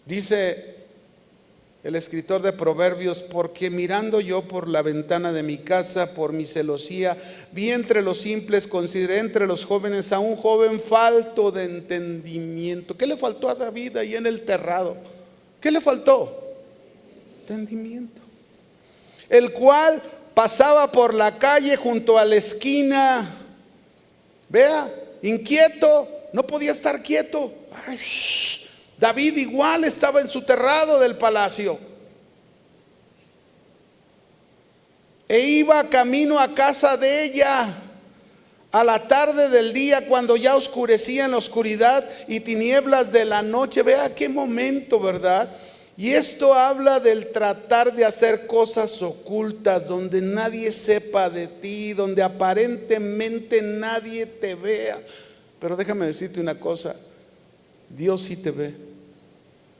Dice el escritor de Proverbios: porque mirando yo por la ventana de mi casa, por mi celosía, vi entre los simples, consideré entre los jóvenes a un joven falto de entendimiento. ¿Qué le faltó a David ahí en el terrado? ¿Qué le faltó? Entendimiento. El cual pasaba por la calle junto a la esquina. Vea, inquieto, no podía estar quieto. Ay, David igual estaba en su terrado del palacio e iba camino a casa de ella a la tarde del día, cuando ya oscurecía en la oscuridad y tinieblas de la noche. Vea qué momento, ¿verdad? Y esto habla del tratar de hacer cosas ocultas, donde nadie sepa de ti, donde aparentemente nadie te vea. Pero déjame decirte una cosa: Dios sí te ve.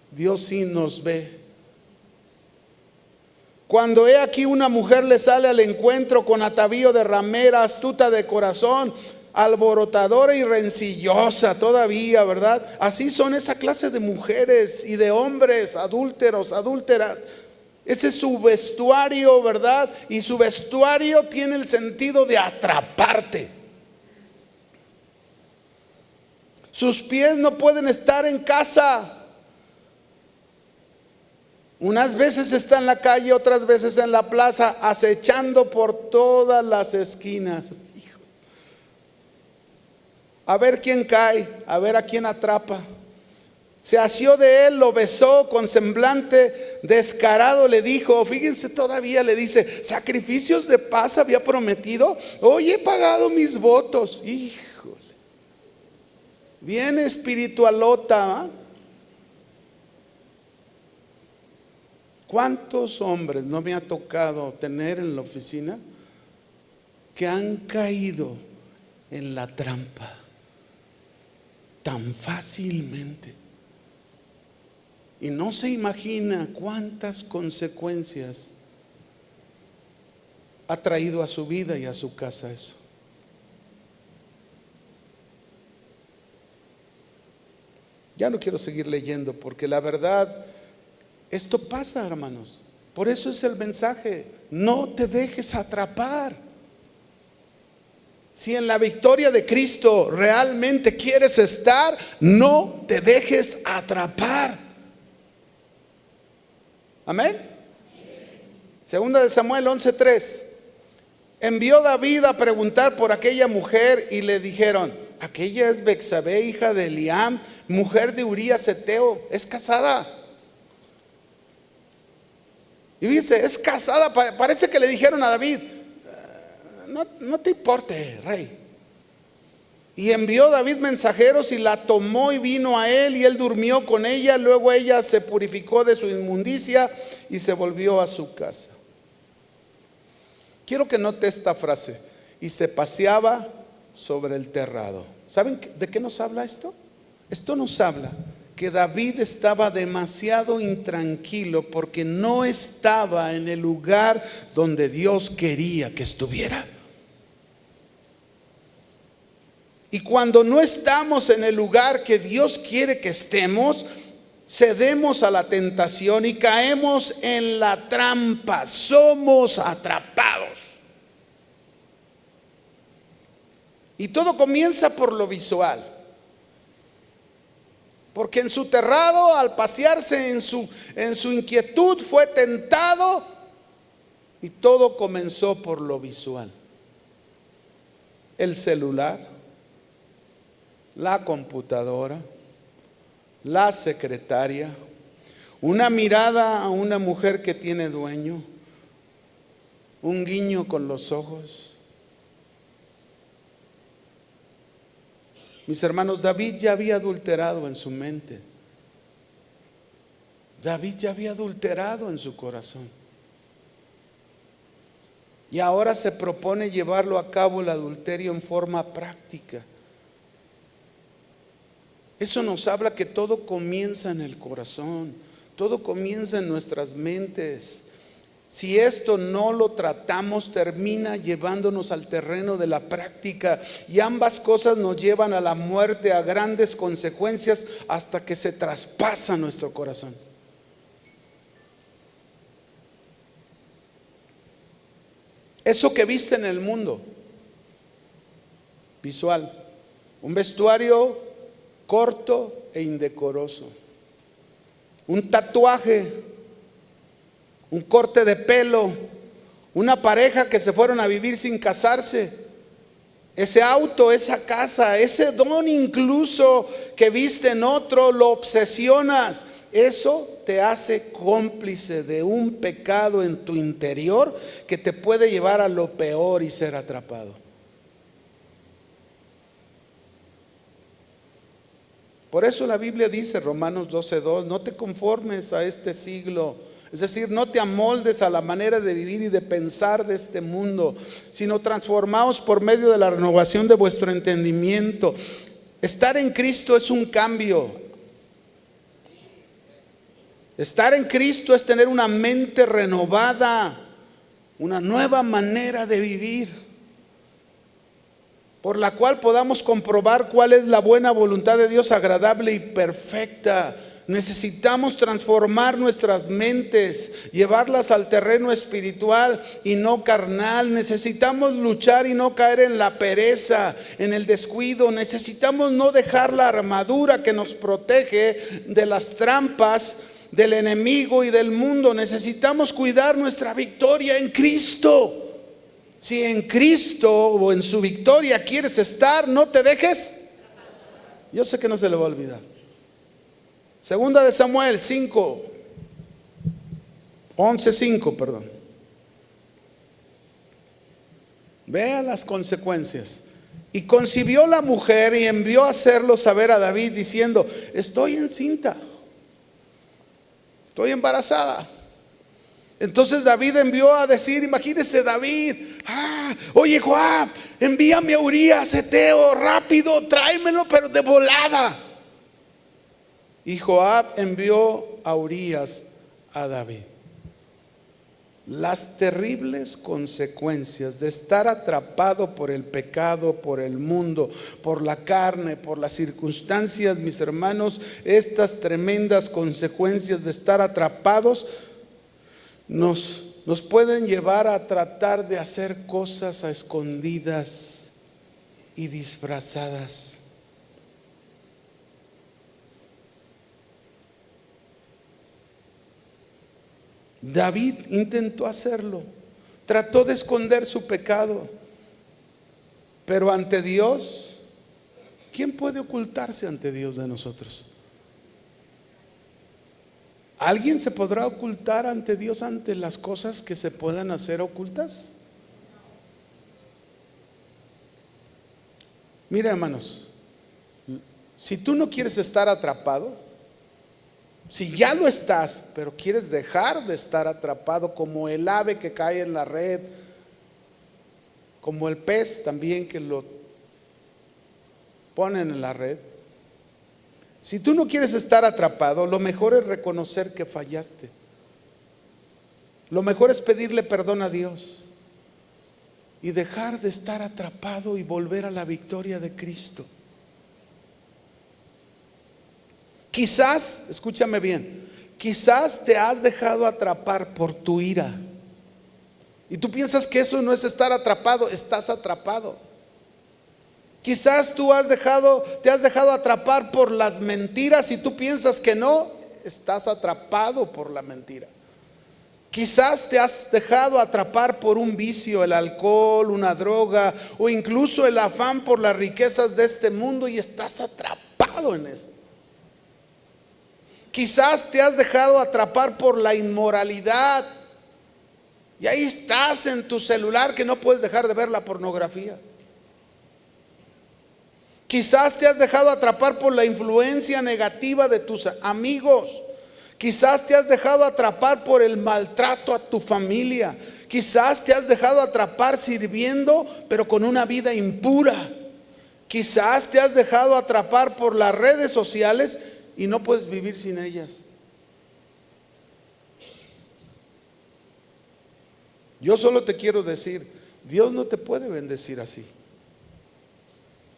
Dios sí nos ve. Cuando he aquí una mujer le sale al encuentro con atavío de ramera, astuta de corazón, alborotadora y rencillosa todavía, ¿verdad? Así son esa clase de mujeres y de hombres adúlteros, adúlteras. Ese es su vestuario, ¿verdad? Y su vestuario tiene el sentido de atraparte. Sus pies no pueden estar en casa. Unas veces está en la calle, otras veces en la plaza, acechando por todas las esquinas. A ver quién cae, a ver a quién atrapa. Se asió de él, lo besó con semblante descarado, le dijo, fíjense todavía le dice, sacrificios de paz había prometido, hoy he pagado mis votos. Híjole, bien espiritualota, ¿eh? ¿Cuántos hombres no me ha tocado tener en la oficina que han caído en la trampa tan fácilmente? Y no se imagina cuántas consecuencias ha traído a su vida y a su casa eso. Ya no quiero seguir leyendo porque la verdad, esto pasa, hermanos. Por eso es el mensaje: no te dejes atrapar. Si en la victoria de Cristo realmente quieres estar, no te dejes atrapar. Amén. Segunda de Samuel 11:3. Envió David a preguntar por aquella mujer y le dijeron: aquella es Betsabé, hija de Eliam, mujer de Urías Eteo, es casada. Y dice, es casada. Parece que le dijeron a David, no te importe, rey. Y envió David mensajeros y la tomó y vino a él y él durmió con ella. Luego ella se purificó de su inmundicia y se volvió a su casa. Quiero que note esta frase: y se paseaba sobre el terrado. ¿Saben de qué nos habla esto? Esto nos habla que David estaba demasiado intranquilo porque no estaba en el lugar donde Dios quería que estuviera. Y cuando no estamos en el lugar que Dios quiere que estemos, cedemos a la tentación y caemos en la trampa. Somos atrapados. Y todo comienza por lo visual. Porque en su terrado, al pasearse en su inquietud, fue tentado. Y todo comenzó por lo visual. El celular, la computadora, la secretaria, una mirada a una mujer que tiene dueño, un guiño con los ojos. Mis hermanos, David ya había adulterado en su mente. David ya había adulterado en su corazón. Y ahora se propone llevarlo a cabo el adulterio en forma práctica. Eso nos habla que todo comienza en el corazón, todo comienza en nuestras mentes. Si esto no lo tratamos, termina llevándonos al terreno de la práctica, y ambas cosas nos llevan a la muerte, a grandes consecuencias, hasta que se traspasa nuestro corazón. Eso que viste en el mundo visual, un vestuario corto e indecoroso, un tatuaje, un corte de pelo, una pareja que se fueron a vivir sin casarse, ese auto, esa casa, ese don incluso que viste en otro, lo obsesionas. Eso te hace cómplice de un pecado en tu interior que te puede llevar a lo peor y ser atrapado. Por eso la Biblia dice, Romanos 12:2, no te conformes a este siglo. Es decir, no te amoldes a la manera de vivir y de pensar de este mundo, sino transformaos por medio de la renovación de vuestro entendimiento. Estar en Cristo es un cambio. Estar en Cristo es tener una mente renovada, una nueva manera de vivir. por la cual podamos comprobar cuál es la buena voluntad de Dios, agradable y perfecta. Necesitamos transformar nuestras mentes, llevarlas al terreno espiritual y no carnal. Necesitamos luchar y no caer en la pereza, en el descuido. Necesitamos no dejar la armadura que nos protege de las trampas del enemigo y del mundo. Necesitamos cuidar nuestra victoria en Cristo. Si en Cristo o en su victoria quieres estar, no te dejes. Yo sé que no se le va a olvidar. Segunda de Samuel 11:5, perdón. Vea las consecuencias. Y concibió la mujer y envió a hacerlo saber a David diciendo: estoy encinta, estoy embarazada. Entonces David envió a decir, imagínese David, oye Joab, envíame a Urías Heteo, rápido, tráemelo, pero de volada. Y Joab envió a Urías a David. Las terribles consecuencias de estar atrapado por el pecado, por el mundo, por la carne, por las circunstancias, mis hermanos, estas tremendas consecuencias de estar atrapados nos pueden llevar a tratar de hacer cosas a escondidas y disfrazadas. David intentó hacerlo, trató de esconder su pecado, pero ante Dios, ¿quién puede ocultarse ante Dios de nosotros? ¿Alguien se podrá ocultar ante Dios ante las cosas que se puedan hacer ocultas? Mira, hermanos, si tú no quieres estar atrapado, si ya lo estás, pero quieres dejar de estar atrapado, como el ave que cae en la red, como el pez también que lo ponen en la red. Si tú no quieres estar atrapado, lo mejor es reconocer que fallaste. Lo mejor es pedirle perdón a Dios y dejar de estar atrapado y volver a la victoria de Cristo. Quizás, escúchame bien, quizás te has dejado atrapar por tu ira. Y tú piensas que eso no es estar atrapado, estás atrapado. Quizás te has dejado atrapar por las mentiras y tú piensas que no, estás atrapado por la mentira. Quizás te has dejado atrapar por un vicio, el alcohol, una droga, o incluso el afán por las riquezas de este mundo, y estás atrapado en eso. Quizás te has dejado atrapar por la inmoralidad y ahí estás en tu celular que no puedes dejar de ver la pornografía. Quizás te has dejado atrapar por la influencia negativa de tus amigos. Quizás te has dejado atrapar por el maltrato a tu familia. Quizás te has dejado atrapar sirviendo, pero con una vida impura. Quizás te has dejado atrapar por las redes sociales y no puedes vivir sin ellas. Yo solo te quiero decir, Dios no te puede bendecir así.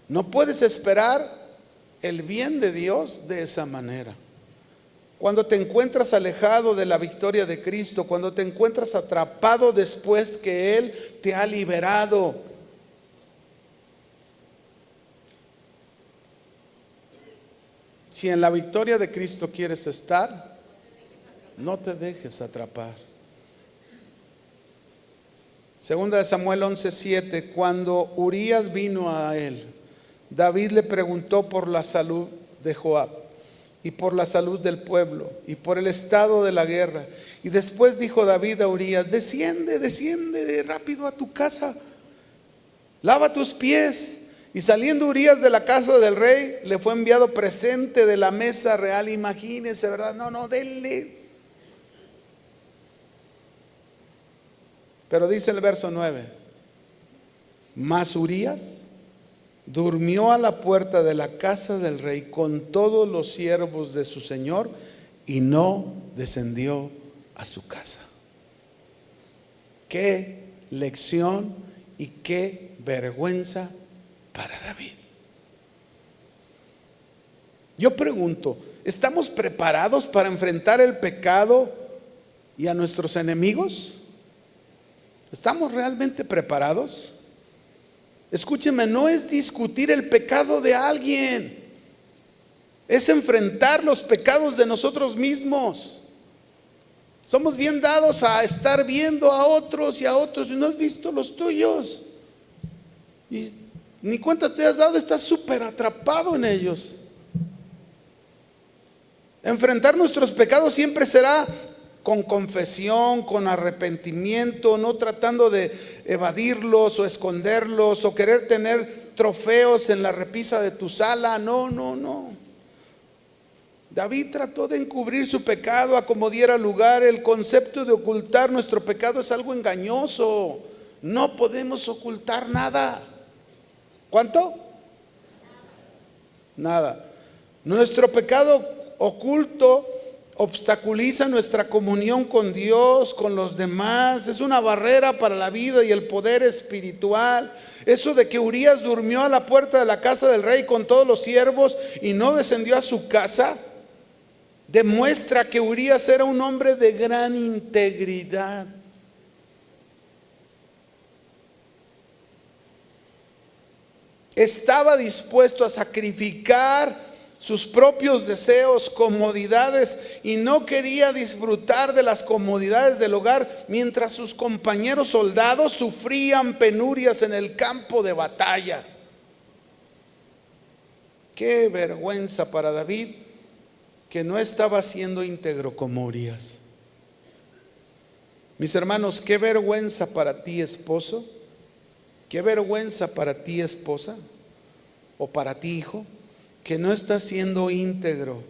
No puedes esperar el bien de Dios de esa manera. Cuando te encuentras alejado de la victoria de Cristo, cuando te encuentras atrapado después que Él te ha liberado, si en la victoria de Cristo quieres estar, no te dejes atrapar. Segunda de Samuel 11:7, cuando Urías vino a él, David le preguntó por la salud de Joab y por la salud del pueblo y por el estado de la guerra. Y después dijo David a Urías: desciende rápido a tu casa, lava tus pies. Y saliendo Urías de la casa del rey, le fue enviado presente de la mesa real. Imagínense, ¿verdad? Denle. Pero dice el verso 9: mas Urías durmió a la puerta de la casa del rey con todos los siervos de su señor y no descendió a su casa. Qué lección y qué vergüenza para David. Yo pregunto, ¿estamos preparados para enfrentar el pecado y a nuestros enemigos? ¿Estamos realmente preparados? Escúcheme, no es discutir el pecado de alguien, es enfrentar los pecados de nosotros mismos. Somos bien dados a estar viendo a otros y no has visto los tuyos. Y ni cuenta te has dado, estás súper atrapado en ellos. Enfrentar nuestros pecados siempre será con confesión, con arrepentimiento, no tratando de evadirlos o esconderlos o querer tener trofeos en la repisa de tu sala. No. David trató de encubrir su pecado a como diera lugar. El concepto de ocultar nuestro pecado es algo engañoso. No podemos ocultar nada. ¿Cuánto? Nada. Nuestro pecado oculto obstaculiza nuestra comunión con Dios, con los demás. Es una barrera para la vida y el poder espiritual. Eso de que Urías durmió a la puerta de la casa del rey con todos los siervos y no descendió a su casa, demuestra que Urías era un hombre de gran integridad. Estaba dispuesto a sacrificar sus propios deseos, comodidades, y no quería disfrutar de las comodidades del hogar mientras sus compañeros soldados sufrían penurias en el campo de batalla. Qué vergüenza para David que no estaba siendo íntegro como Urías. Mis hermanos, qué vergüenza para ti, esposo, qué vergüenza para ti, esposa, o para ti, hijo, que no estás siendo íntegro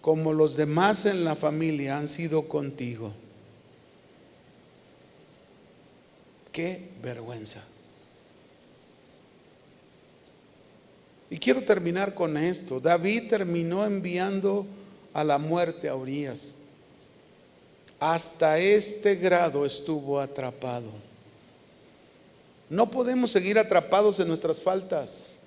como los demás en la familia han sido contigo. Qué vergüenza. Y quiero terminar con esto. David terminó enviando a la muerte a Urías. Hasta este grado estuvo atrapado. No podemos seguir atrapados en nuestras faltas,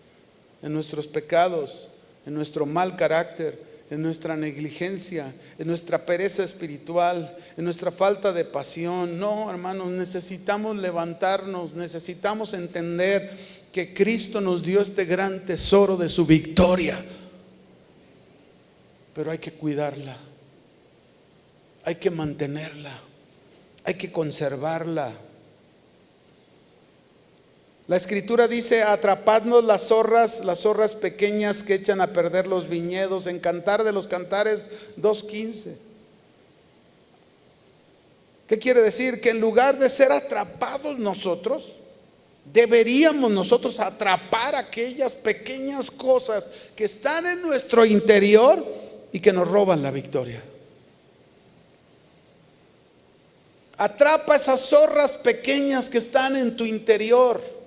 en nuestros pecados, en nuestro mal carácter, en nuestra negligencia, en nuestra pereza espiritual, en nuestra falta de pasión. No, hermanos, necesitamos levantarnos, necesitamos entender que Cristo nos dio este gran tesoro de su victoria, pero hay que cuidarla, hay que mantenerla, hay que conservarla. La escritura dice: atrapadnos las zorras pequeñas que echan a perder los viñedos, en Cantar de los Cantares 2:15. ¿Qué quiere decir? Que en lugar de ser atrapados nosotros, deberíamos nosotros atrapar aquellas pequeñas cosas que están en nuestro interior y que nos roban la victoria. Atrapa esas zorras pequeñas que están en tu interior,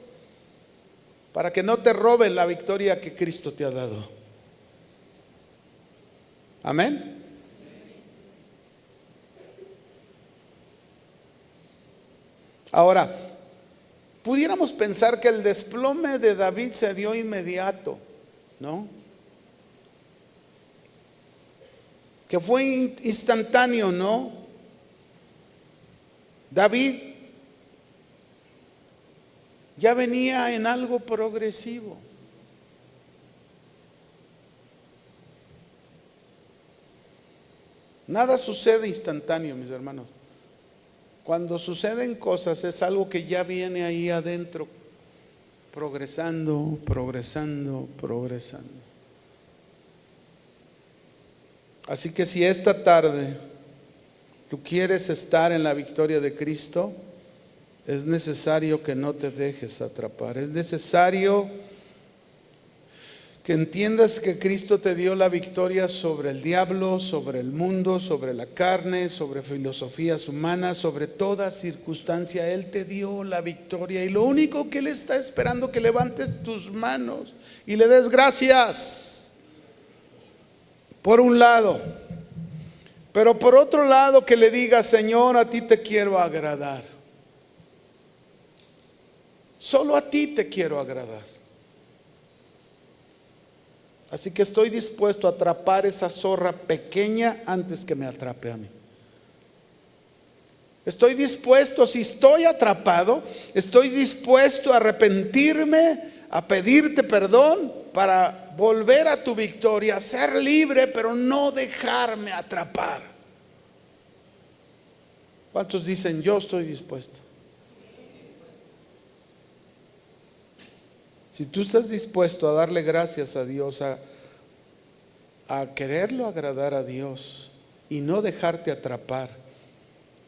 para que no te roben la victoria que Cristo te ha dado. Amén. Ahora, pudiéramos pensar que el desplome de David se dio inmediato, ¿no? Que fue instantáneo, ¿no? David ya venía en algo progresivo. Nada sucede instantáneo, mis hermanos. Cuando suceden cosas es algo que ya viene ahí adentro, progresando. Así que si esta tarde tú quieres estar en la victoria de Cristo, es necesario que no te dejes atrapar. Es necesario que entiendas que Cristo te dio la victoria sobre el diablo, sobre el mundo, sobre la carne, sobre filosofías humanas, sobre toda circunstancia. Él te dio la victoria y lo único que Él está esperando es que levantes tus manos y le des gracias, por un lado. Pero por otro lado, que le digas: Señor, a ti te quiero agradar. Solo a ti te quiero agradar. Así que estoy dispuesto a atrapar esa zorra pequeña antes que me atrape a mí. Estoy dispuesto, si estoy atrapado, estoy dispuesto a arrepentirme, a pedirte perdón para volver a tu victoria, ser libre, pero no dejarme atrapar. ¿Cuántos dicen yo estoy dispuesto? Si tú estás dispuesto a darle gracias a Dios, a quererlo agradar a Dios y no dejarte atrapar,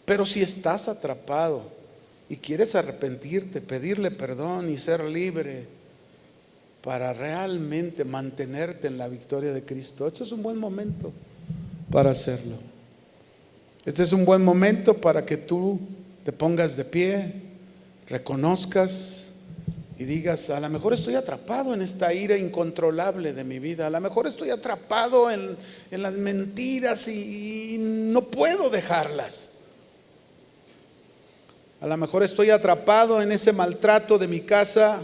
pero si estás atrapado y quieres arrepentirte, pedirle perdón y ser libre para realmente mantenerte en la victoria de Cristo, este es un buen momento para hacerlo. Este es un buen momento para que tú te pongas de pie, reconozcas y digas: a lo mejor estoy atrapado en esta ira incontrolable de mi vida, a lo mejor estoy atrapado en las mentiras y no puedo dejarlas. A lo mejor estoy atrapado en ese maltrato de mi casa.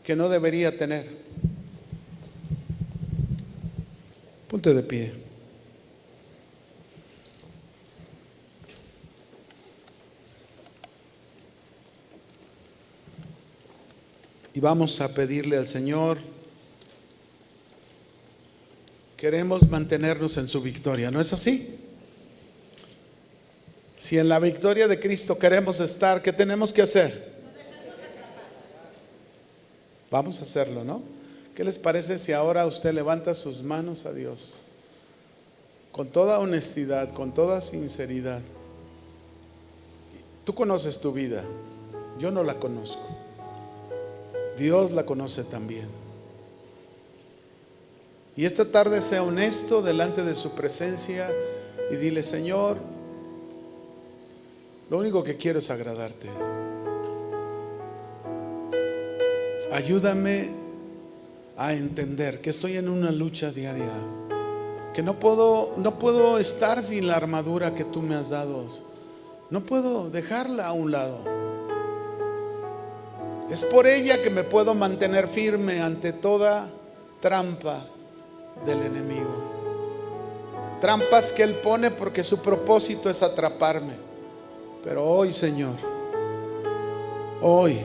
Que no debería tener. Ponte de pie. Y vamos a pedirle al Señor. Queremos mantenernos en su victoria, ¿no es así? Si en la victoria de Cristo queremos estar, ¿qué tenemos que hacer? Vamos a hacerlo, ¿no? ¿Qué les parece si ahora usted levanta sus manos a Dios? Con toda honestidad, con toda sinceridad. Tú conoces tu vida, yo no la conozco. Dios la conoce también. Y esta tarde sea honesto delante de su presencia y dile: Señor, lo único que quiero es agradarte. Ayúdame a entender que estoy en una lucha diaria, que no puedo estar sin la armadura que tú me has dado. No puedo dejarla a un lado. Es por ella que me puedo mantener firme ante toda trampa del enemigo. Trampas que él pone porque su propósito es atraparme. Pero hoy, Señor, hoy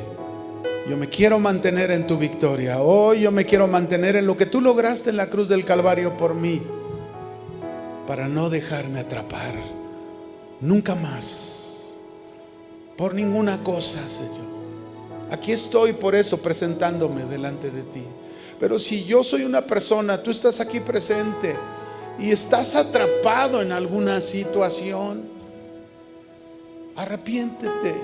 yo me quiero mantener en tu victoria. Hoy yo me quiero mantener en lo que tú lograste en la cruz del Calvario por mí, para no dejarme atrapar nunca más por ninguna cosa, Señor. Aquí estoy por eso presentándome delante de ti. Pero si yo soy una persona, tú estás aquí presente y estás atrapado en alguna situación, arrepiéntete.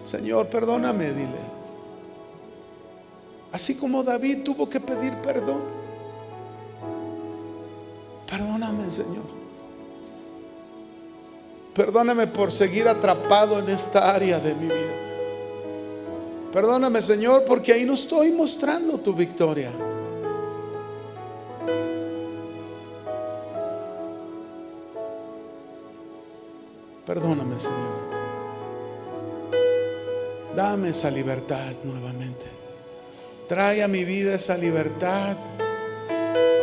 Señor, perdóname, dile. Así como David tuvo que pedir perdón. Perdóname, Señor. Perdóname por seguir atrapado en esta área de mi vida. Perdóname, Señor, porque ahí no estoy mostrando tu victoria. Perdóname, Señor. Dame esa libertad nuevamente. Trae a mi vida esa libertad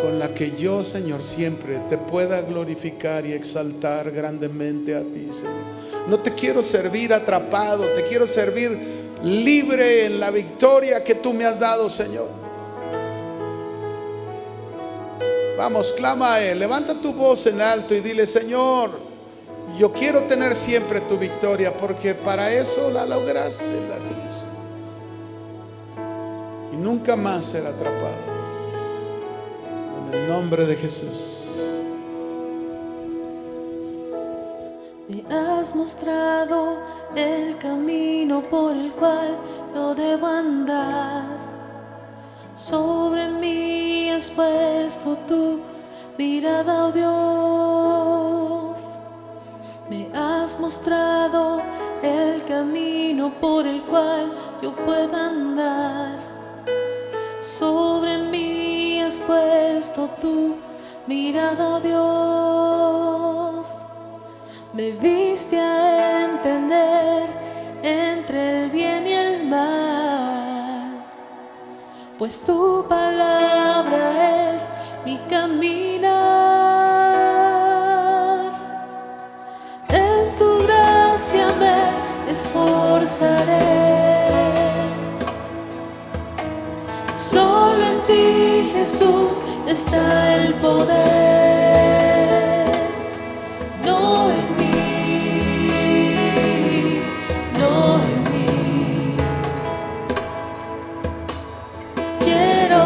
con la que yo, Señor, siempre te pueda glorificar y exaltar grandemente a ti, Señor. No te quiero servir atrapado, te quiero servir libre en la victoria que tú me has dado, Señor. Vamos, clama a Él, levanta tu voz en alto y dile: Señor, yo quiero tener siempre tu victoria, porque para eso la lograste en la cruz. Y nunca más ser atrapado. En el nombre de Jesús. Me has mostrado el camino por el cual yo debo andar. Sobre mí has puesto tu mirada, oh Dios. Me has mostrado el camino por el cual yo puedo andar. Sobre mí has puesto tu mirada, oh Dios. me diste a entender entre el bien y el mal, pues tu palabra es mi caminar. En tu gracia me esforzaré. Solo en ti, Jesús, está el poder. No en mí, no en mí. Quiero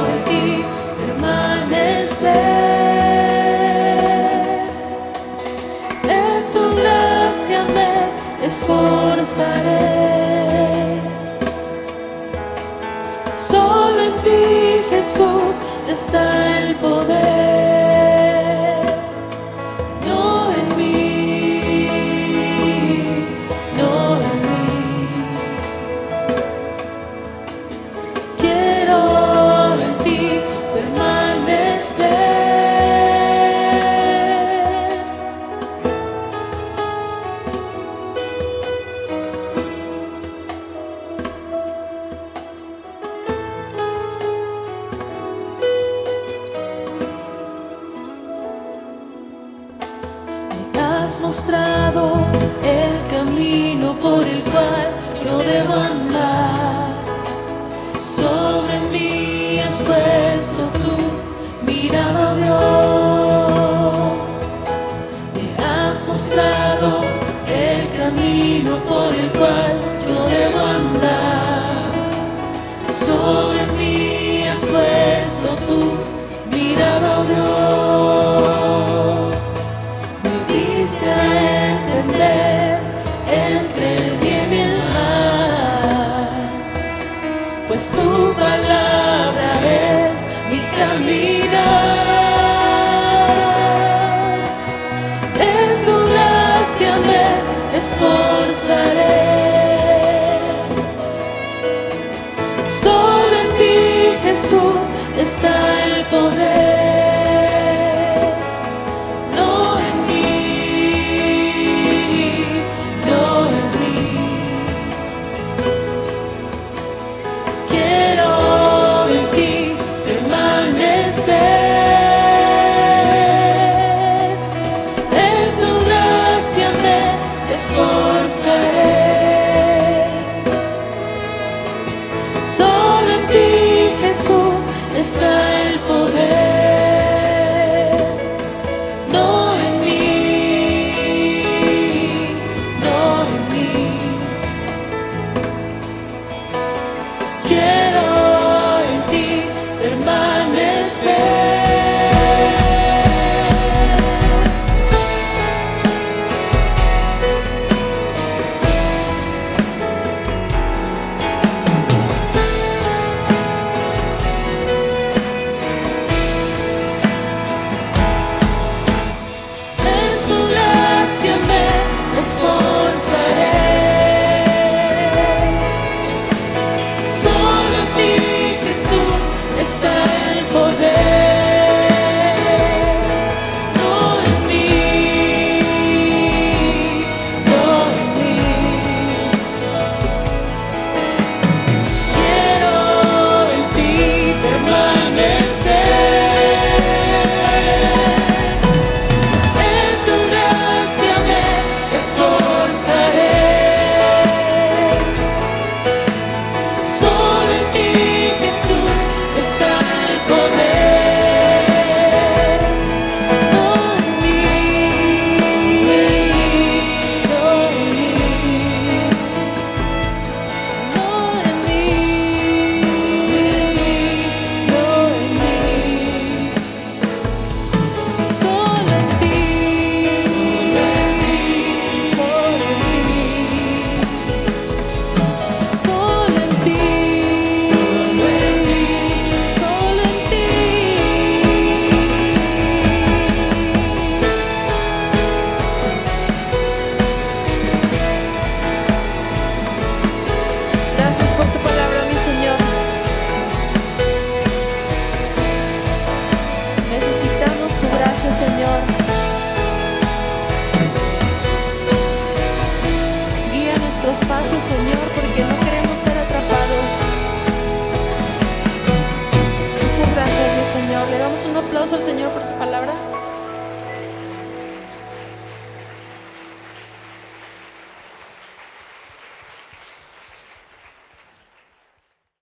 en ti permanecer. En tu gracia me esforzaré. Solo en ti, Jesús, está el poder. No en mí, no en mí. Quiero en ti permanecer. Has mostrado el camino por el cual yo debo andar. Sobre mí has puesto tu mirada, oh Dios. Me has mostrado el camino por el cual yo debo andar. Sobre mí has puesto tu mirada, oh Dios. A entender entre el bien y el mal, pues tu palabra es mi caminar. En tu gracia me esforzaré. Solo en ti, Jesús, está el poder. Solo en ti, Jesús, está el poder. No en mí, no en mí. Quiero en ti permanecer. al Señor por su palabra.